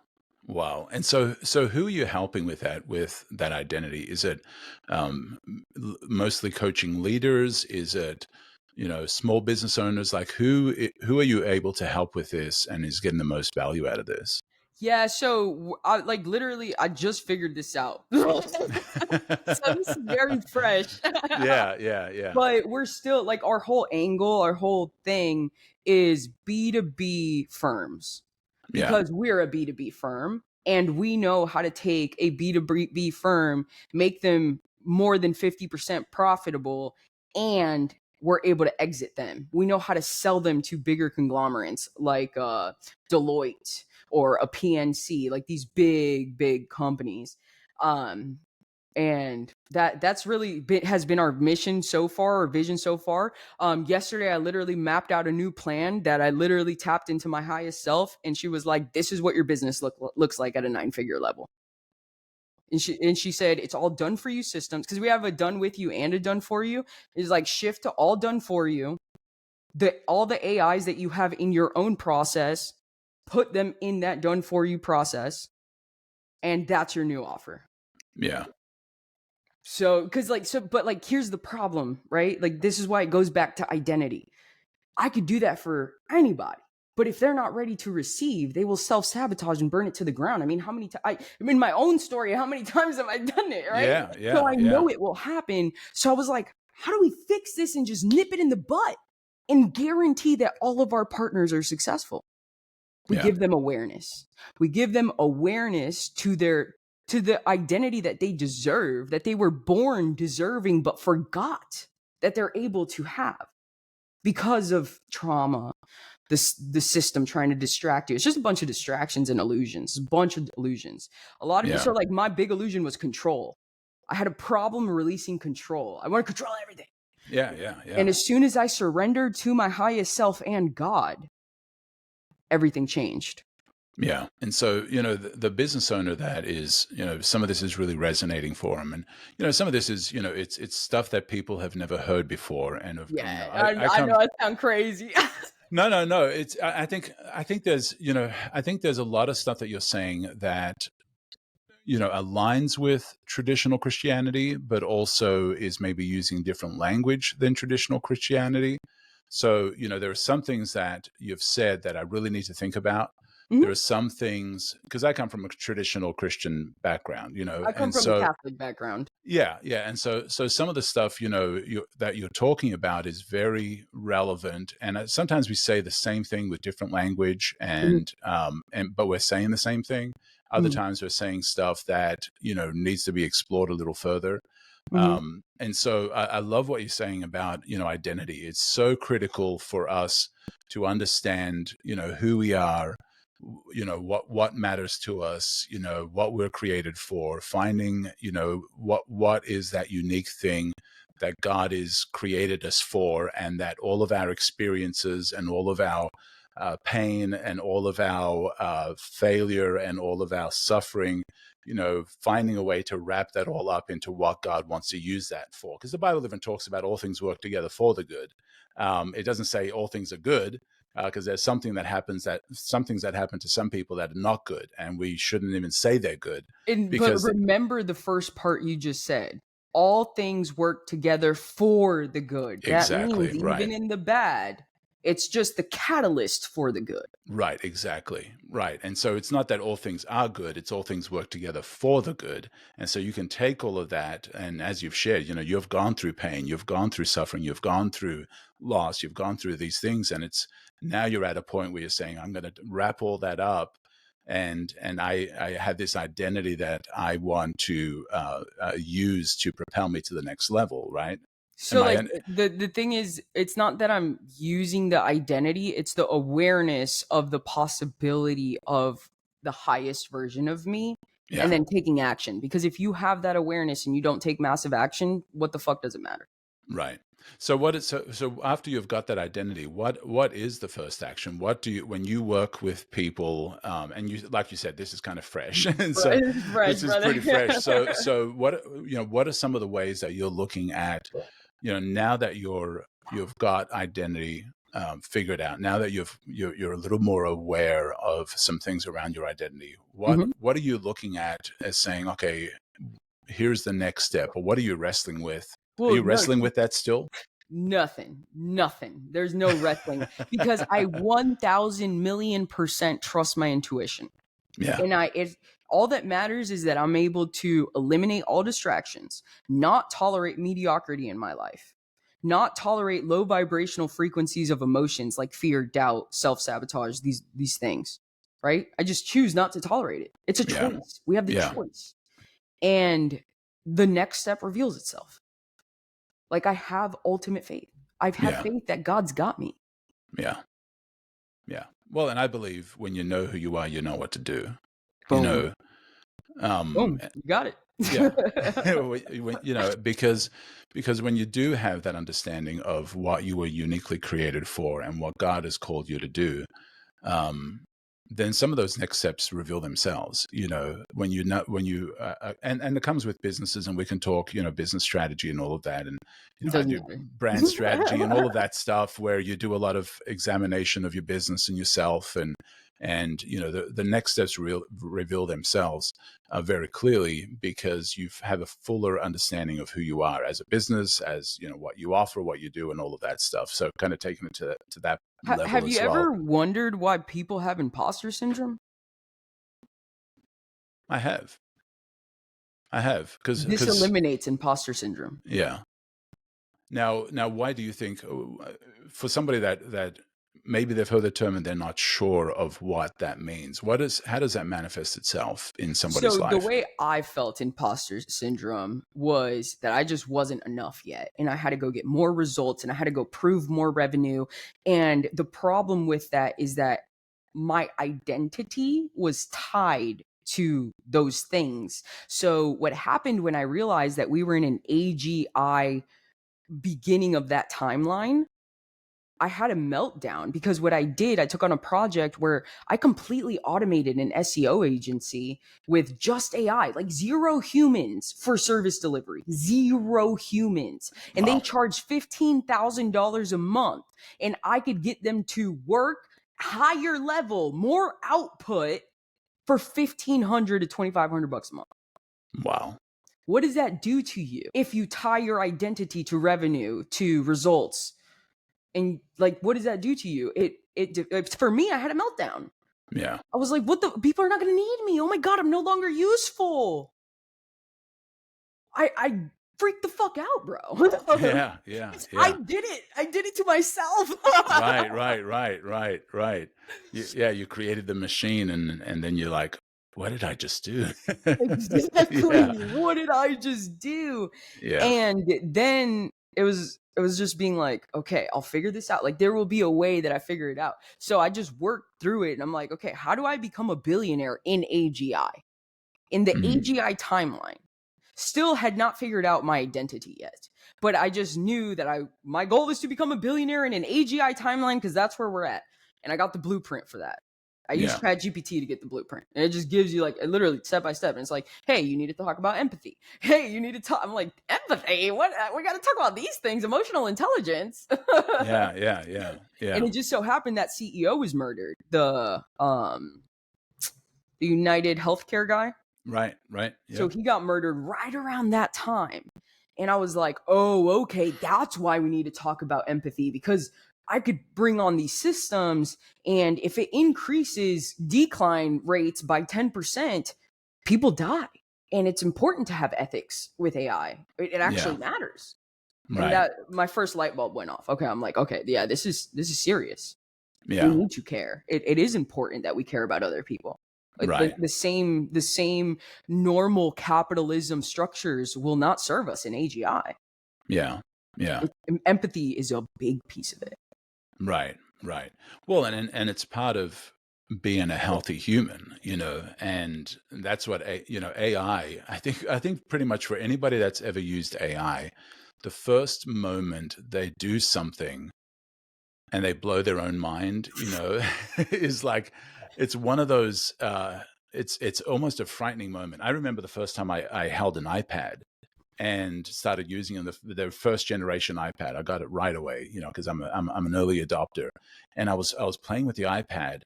And so who are you helping with that identity? Is it mostly coaching leaders? Is it, small business owners? Like who are you able to help with this and is getting the most value out of this? Yeah, so I just figured this out. So this is very fresh. Yeah. But we're still like our whole thing is B2B firms. Because we're a B2B firm and we know how to take a B2B firm, make them more than 50% profitable, and we're able to exit them. We know how to sell them to bigger conglomerates like Deloitte or a PNC, like these big companies. And that's really has been our mission so far, our vision so far. Yesterday, I literally mapped out a new plan that I literally tapped into my highest self. And she was like, this is what your business looks like at a 9-figure level. And she said, it's all done for you systems. Because we have a done with you and a done for you. It's like shift to all done for you. All the AIs that you have in your own process, put them in that done for you process. And that's your new offer. Yeah. So, but here's the problem, right? Like, this is why it goes back to identity. I could do that for anybody, but if they're not ready to receive, they will self-sabotage and burn it to the ground. I mean, how many times, my own story, how many times have I done it, right? Yeah. So I know it will happen. So I was like, how do we fix this and just nip it in the butt and guarantee that all of our partners are successful? We give them awareness. We give them awareness to the identity that they deserve, that they were born deserving, but forgot that they're able to have because of trauma, the system trying to distract you. It's just a bunch of distractions and illusions. A bunch of illusions. A lot of it. Yeah. So like my big illusion was control. I had a problem releasing control. I want to control everything. Yeah. Yeah. Yeah. And as soon as I surrendered to my highest self and God, everything changed. Yeah. And so, the business owner that is, some of this is really resonating for them. And, some of this is, it's stuff that people have never heard before. And, Yeah, I I know I sound crazy. No. I think there's, I think there's a lot of stuff that you're saying that, aligns with traditional Christianity, but also is maybe using different language than traditional Christianity. So, there are some things that you've said that I really need to think about. Mhm. There are some things, because I come from a traditional Christian background, I come and from a so Catholic background. yeah, and so some of the stuff that you're talking about is very relevant, and sometimes we say the same thing with different language, and but we're saying the same thing. Other Mhm. times we're saying stuff that needs to be explored a little further. Mhm. And so I love what you're saying about identity. It's so critical for us to understand who we are, what matters to us, what we're created for, finding what is that unique thing that God has created us for, and that all of our experiences and all of our pain and all of our failure and all of our suffering, finding a way to wrap that all up into what God wants to use that for. Because the Bible even talks about all things work together for the good. It doesn't say all things are good, because there's some things that happen to some people that are not good, and we shouldn't even say they're good. But Because remember the first part you just said. All things work together for the good. That exactly, means right. even in the bad, it's just the catalyst for the good. Right, exactly. Right. And so it's not that all things are good, it's all things work together for the good. And so you can take all of that, and as you've shared, you've gone through pain, you've gone through suffering, you've gone through loss, you've gone through these things, and it's now you're at a point where you're saying, I'm going to wrap all that up, and I have this identity that I want to use to propel me to the next level, right? Am So I like the thing is, it's not that I'm using the identity, it's the awareness of the possibility of the highest version of me and Yeah. then taking action. Because if you have that awareness and you don't take massive action, what the fuck does it matter? Right. So so after you've got that identity, what is the first action? What do you, when you work with people, and you, like you said, this is kind of fresh, and so It's fresh, this is pretty fresh. brother. So what are some of the ways that you're looking at, now that you've got identity figured out, now that you're a little more aware of some things around your identity, Mhm. what are you looking at as saying, okay, here's the next step, or what are you wrestling with? Are Well, you no, wrestling with that still? nothing. There's no wrestling because I 1000,000,000% trust my intuition. Yeah. And all that matters is that I'm able to eliminate all distractions, not tolerate mediocrity in my life, not tolerate low vibrational frequencies of emotions like fear, doubt, self-sabotage, these things. Right? I just choose not to tolerate it. It's a Yeah. choice. We have the Yeah. choice. And the next step reveals itself. Like I have ultimate faith. I've had Yeah. faith that God's got me. Yeah. Yeah. Well, and I believe when you know who you are, you know what to do. You Boom. know, um, Boom. You got it. yeah. Because when you do have that understanding of what you were uniquely created for and what God has called you to do, um, then some of those next steps reveal themselves. When you know, and it comes with businesses, and we can talk, business strategy and all of that, and It I doesn't do matter. brand strategy and all of that stuff, where you do a lot of examination of your business and yourself, and the next steps reveal themselves very clearly, because you have a fuller understanding of who you are as a business, as what you offer, what you do, and all of that stuff. So kind of taking it to that level Have you as well. ever wondered why people have imposter syndrome? I have, This because eliminates imposter syndrome. yeah. Now, why do you think, for somebody that maybe they've heard the term and they're not sure of what that means. How does that manifest itself in somebody's So the life? way I felt imposter syndrome was that I just wasn't enough yet. And I had to go get more results and I had to go prove more revenue. And the problem with that is that my identity was tied to those things. So what happened when I realized that we were in an AGI beginning of that timeline, I had a meltdown because what I did, I took on a project where I completely automated an SEO agency with just AI, like zero humans for service delivery, zero humans. And they Wow. charged $15,000 a month. And I could get them to work higher level, more output for $1,500 to $2,500 a month. Wow. What does that do to you if you tie your identity to revenue, to results? And like, what does that do to you? It for me, I had a meltdown. Yeah. I was like, what the people are not going to need me. Oh my God, I'm no longer useful. I freaked the fuck out, bro. Yeah. Yeah. I Yeah. did it. I did it to myself. Right. You created the machine and then you're like, what did I just do? Exactly. Yeah. What did I just do? Yeah. And then it was just being like, okay, I'll figure this out. Like there will be a way that I figure it out. So I just worked through it and I'm like, okay, how do I become a billionaire in AGI? In the Mhm. AGI timeline. Still had not figured out my identity yet. But I just knew that my goal is to become a billionaire in an AGI timeline because that's where we're at. And I got the blueprint for that. I used Yeah. ChatGPT to get the blueprint. And it just gives you like literally step by step. And it's like, hey, you need to talk about empathy. Hey, you need to talk. I'm like, empathy? What? We got to talk about these things, emotional intelligence. Yeah. And it just so happened that CEO was murdered. The United Healthcare guy. Right. So Yep. he got murdered right around that time. And I was like, oh, okay, that's why we need to talk about empathy because I could bring on these systems. And if it increases decline rates by 10%, people die. And it's important to have ethics with AI. It actually Yeah. matters. And Right. that my first light bulb went off. Okay, I'm like, okay, yeah, this is serious. We Yeah. need to care. It is important that we care about other people. Like Right. the same normal capitalism structures will not serve us in AGI. Yeah. Yeah. Empathy is a big piece of it. Right. Well, and it's part of being a healthy human, and that's what AI. I think pretty much for anybody that's ever used AI, the first moment they do something and they blow their own mind, is like it's one of those. It's almost a frightening moment. I remember the first time I held an iPad and started using it, the first generation iPad. I got it right away, because I'm an early adopter, and I was playing with the iPad,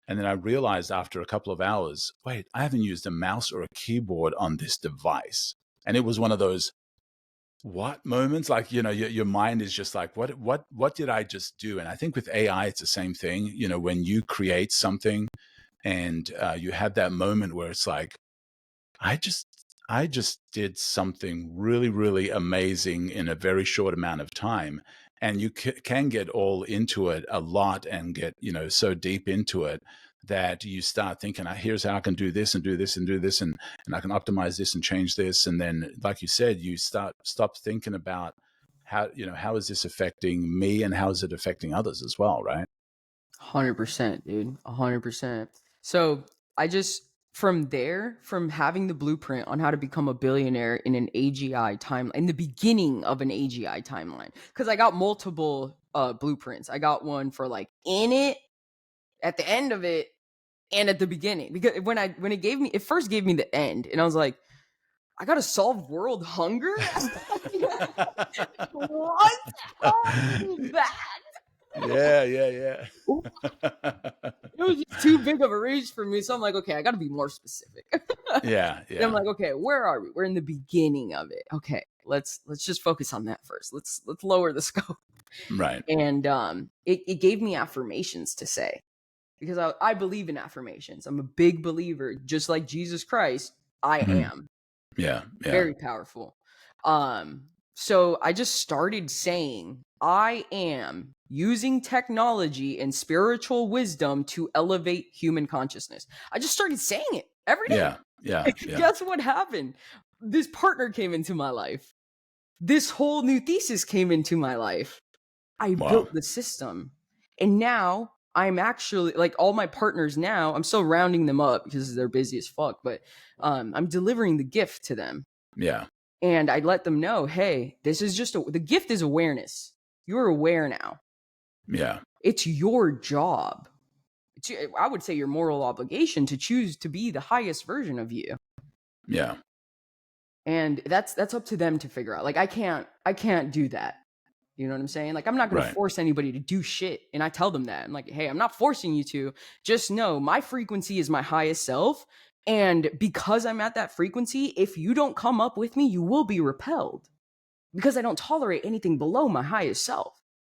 and then I realized after a couple of hours, wait, I haven't used a mouse or a keyboard on this device, and it was one of those what moments, like your mind is just like, what did I just do? And I think with AI, it's the same thing. When you create something and you have that moment where it's like, I just did something really, really amazing in a very short amount of time. And you can get all into it a lot and get, so deep into it that you start thinking, here's how I can do this and do this and do this. And I can optimize this and change this. And then, like you said, you stop thinking about how is this affecting me and how is it affecting others as well, right? 100%, dude. 100%. So I just from having the blueprint on how to become a billionaire in an AGI timeline, in the beginning of an AGI timeline, because I got multiple blueprints. I got one for like in it, at the end of it, and at the beginning. Because it first gave me the end, and I was like, I gotta solve world hunger. What the hell is that? Yeah. It was just too big of a reach for me. So I'm like, okay, I got to be more specific. Yeah. And I'm like, okay, where are we? We're in the beginning of it. Okay, let's just focus on that first. Let's lower the scope. Right. And it gave me affirmations to say because I believe in affirmations. I'm a big believer, just like Jesus Christ. I Mhm. am Yeah. very powerful. So I just started saying, I am using technology and spiritual wisdom to elevate human consciousness. I just started saying it every day. Yeah. Yeah. Yeah. Guess what happened? This partner came into my life. This whole new thesis came into my life. I Wow. built the system. And now I'm actually, like, all my partners now, I'm still rounding them up because they're busy as fuck, but I'm delivering the gift to them. Yeah. And I let them know, hey, this is just the gift is awareness. You're aware now. Yeah. It's your job. I would say your moral obligation to choose to be the highest version of you. Yeah. And that's up to them to figure out. Like, I can't do that. You know what I'm saying? Like, I'm not going to force anybody to do shit. And I tell them that. I'm like, hey, I'm not forcing you to. Just know my frequency is my highest self. And because I'm at that frequency, if you don't come up with me, you will be repelled. Because I don't tolerate anything below my highest self.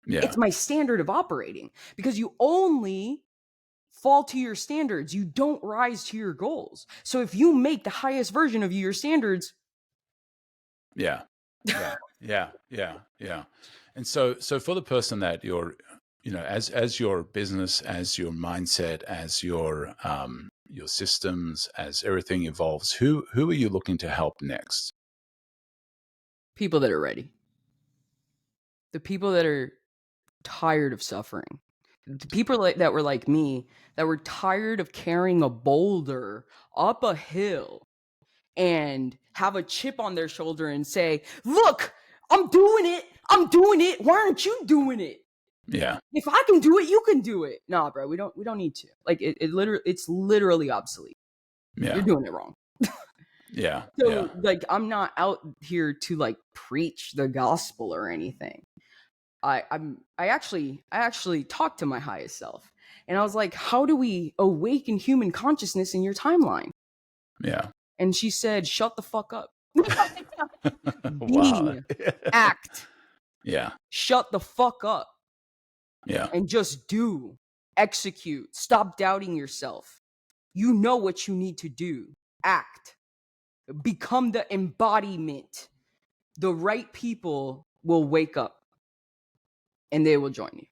Yeah. It's my standard of operating. Because you only fall to your standards. You don't rise to your goals. So if you make the highest version of you your standards. Yeah. Yeah. Yeah. Yeah. Yeah. And so for the person that you're, as your business, as your mindset, as your systems, as everything evolves, who are you looking to help next? People that are ready. The people that are tired of suffering. The people that were like me, that were tired of carrying a boulder up a hill and have a chip on their shoulder and say, look, I'm doing it. Why aren't you doing it? Yeah. If I can do it, you can do it. Nah, bro, we don't need to. Like, it's literally obsolete. Yeah. You're doing it wrong. Yeah. So, yeah. like, I'm not out here to, like, preach the gospel or anything. I actually talked to my highest self, and I was like, how do we awaken human consciousness in your timeline? Yeah. And she said, shut the fuck up. Wow. Act. Yeah. Shut the fuck up. Yeah. And just do. Execute. Stop doubting yourself. You know what you need to do. Act. Become the embodiment. The right people will wake up and they will join you.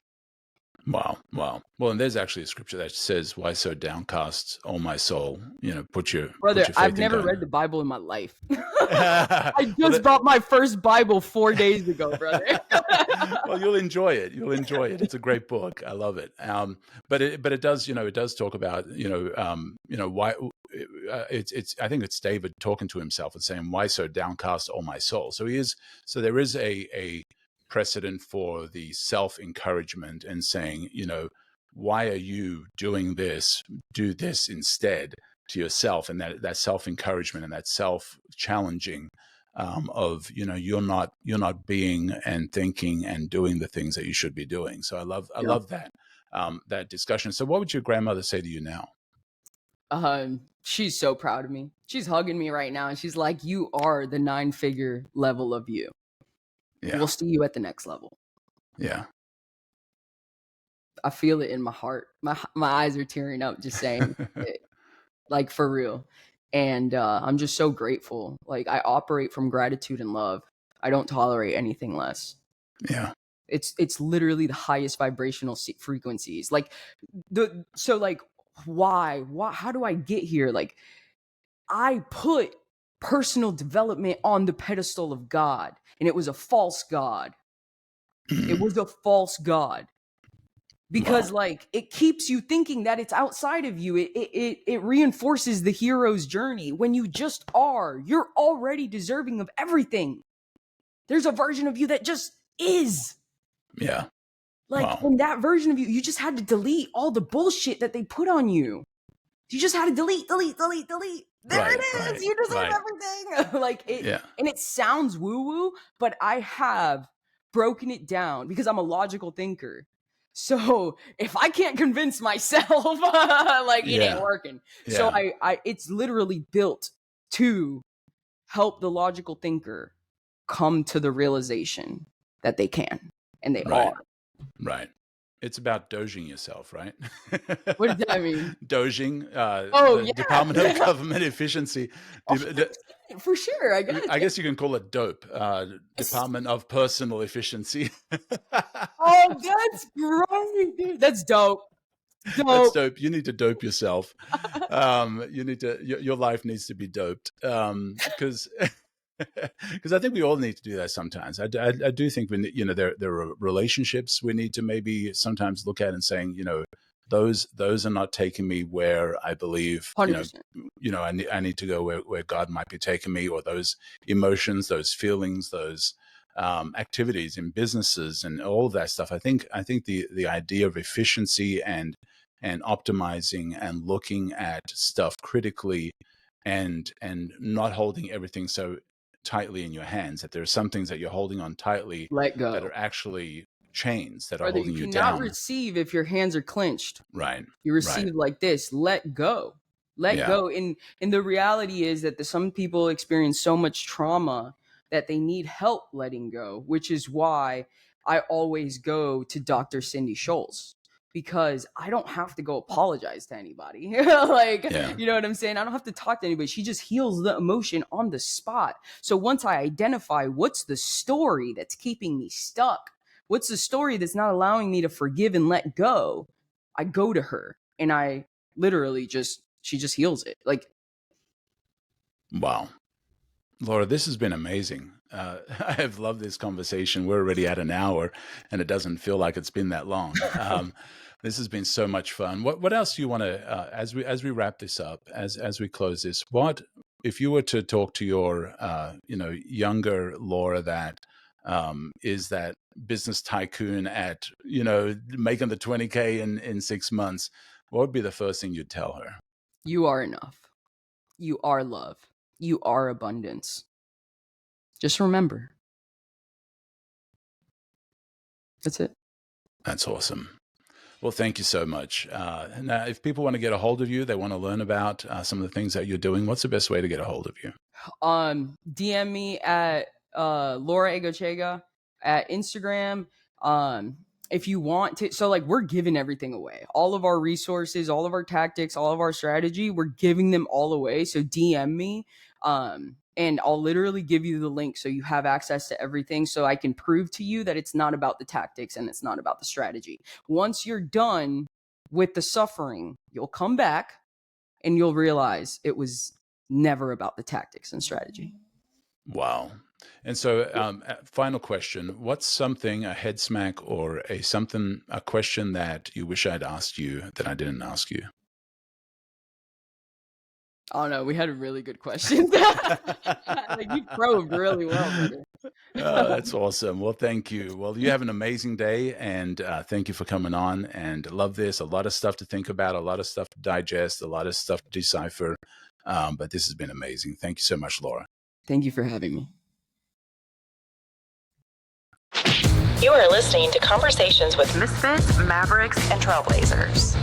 Wow. Wow. Well, and there's actually a scripture that says, why so downcast, O my soul? Put your faith I've in never God. read the Bible in my life. I just bought my first Bible 4 days ago, brother. Well, you'll enjoy it. It's a great book. I love it. But it does, it does talk about, why it's, I think it's David talking to himself and saying, why so downcast, O my soul? So there is a precedent for the self-encouragement and saying, why are you doing this? Do this instead to yourself. And that self-encouragement and that self-challenging of, you're not being and thinking and doing the things that you should be doing. So I love that discussion. So what would your grandmother say to you now? She's so proud of me. She's hugging me right now. And she's like, you are the 9-figure level of you. Yeah. We'll see you at the next level. Yeah. I feel it in my heart. My eyes are tearing up just saying it, like, for real. And I'm just so grateful. Like, I operate from gratitude and love. I don't tolerate anything less. Yeah. It's literally the highest vibrational frequencies. Like, why? How do I get here? Like, I put personal development on the pedestal of God, and it was a false God. It was a false God. Because like, it keeps you thinking that it's outside of you. It reinforces the hero's journey. When you just are, you're already deserving of everything. There's a version of you that just is. Yeah. Like, in that version of you, you just had to delete all the bullshit that they put on you. You just had to delete. There it is. You deserve everything. Like, it, yeah. And it sounds woo-woo, but I have broken it down because I'm a logical thinker. So if I can't convince myself, like, it ain't working. Yeah. So I it's literally built to help the logical thinker come to the realization that they can, and they are. Right. It's about doging yourself, right? What does that mean? Doging, Oh the Department of yeah. Government Efficiency. For sure, I guess. I guess you can call it DOPE, Department of Personal Efficiency. Oh, that's great, dude. That's dope. That's Dope. dope. You need to dope yourself. You need to. Your life needs to be doped, because because I think we all need to do that sometimes. I do think there are relationships we need to maybe sometimes look at and saying, those are not taking me where I believe 100%. I need to go where God might be taking me, or those emotions, those feelings, those activities in businesses and all of that stuff. I think the idea of efficiency and optimizing and looking at stuff critically and not holding everything so tightly in your hands, that there are some things that you're holding on tightly Let go. that are actually chains that are Or that holding you you cannot down. receive if your hands are clenched. Right. You receive like this. Let go. Let Yeah. go. And the reality is that some people experience so much trauma that they need help letting go, which is why I always go to Dr. Cindy Schultz, because I don't have to go apologize to anybody. Yeah. You know what I'm saying? I don't have to talk to anybody. She just heals the emotion on the spot. So once I identify what's the story that's keeping me stuck, what's the story that's not allowing me to forgive and let go, I go to her and I literally she just heals it. Like, Wow. Laura, this has been amazing. I have loved this conversation. We're already at an hour, and it doesn't feel like it's been that long. This has been so much fun. What else do you want to, as we wrap this up, as we close this? What if you were to talk to your younger Laura that is that business tycoon at making the 20K in 6 months? What would be the first thing you'd tell her? you are enough. You are love. You are abundance. Just remember. That's it. That's awesome. Well, thank you so much. Now, if people want to get a hold of you, they want to learn about some of the things that you're doing, what's the best way to get a hold of you? DM me at Laura Egocheaga at Instagram. If you want to, so like we're giving everything away, all of our resources, all of our tactics, all of our strategy, we're giving them all away. So DM me, and I'll literally give you the link so you have access to everything, so I can prove to you that it's not about the tactics and it's not about the strategy. Once you're done with the suffering, you'll come back and you'll realize it was never about the tactics and strategy. Wow. And so, final question: what's something, a head smack or a question that you wish I'd asked you that I didn't ask you? Oh no, we had a really good question. Like, you probed really well, brother. That's awesome. Well, thank you. Well, you have an amazing day, and thank you for coming on. And love this. A lot of stuff to think about, a lot of stuff to digest, a lot of stuff to decipher. But this has been amazing. Thank you so much, Laura. Thank you for having me. You are listening to Conversations with Misfits, Mavericks, and Trailblazers.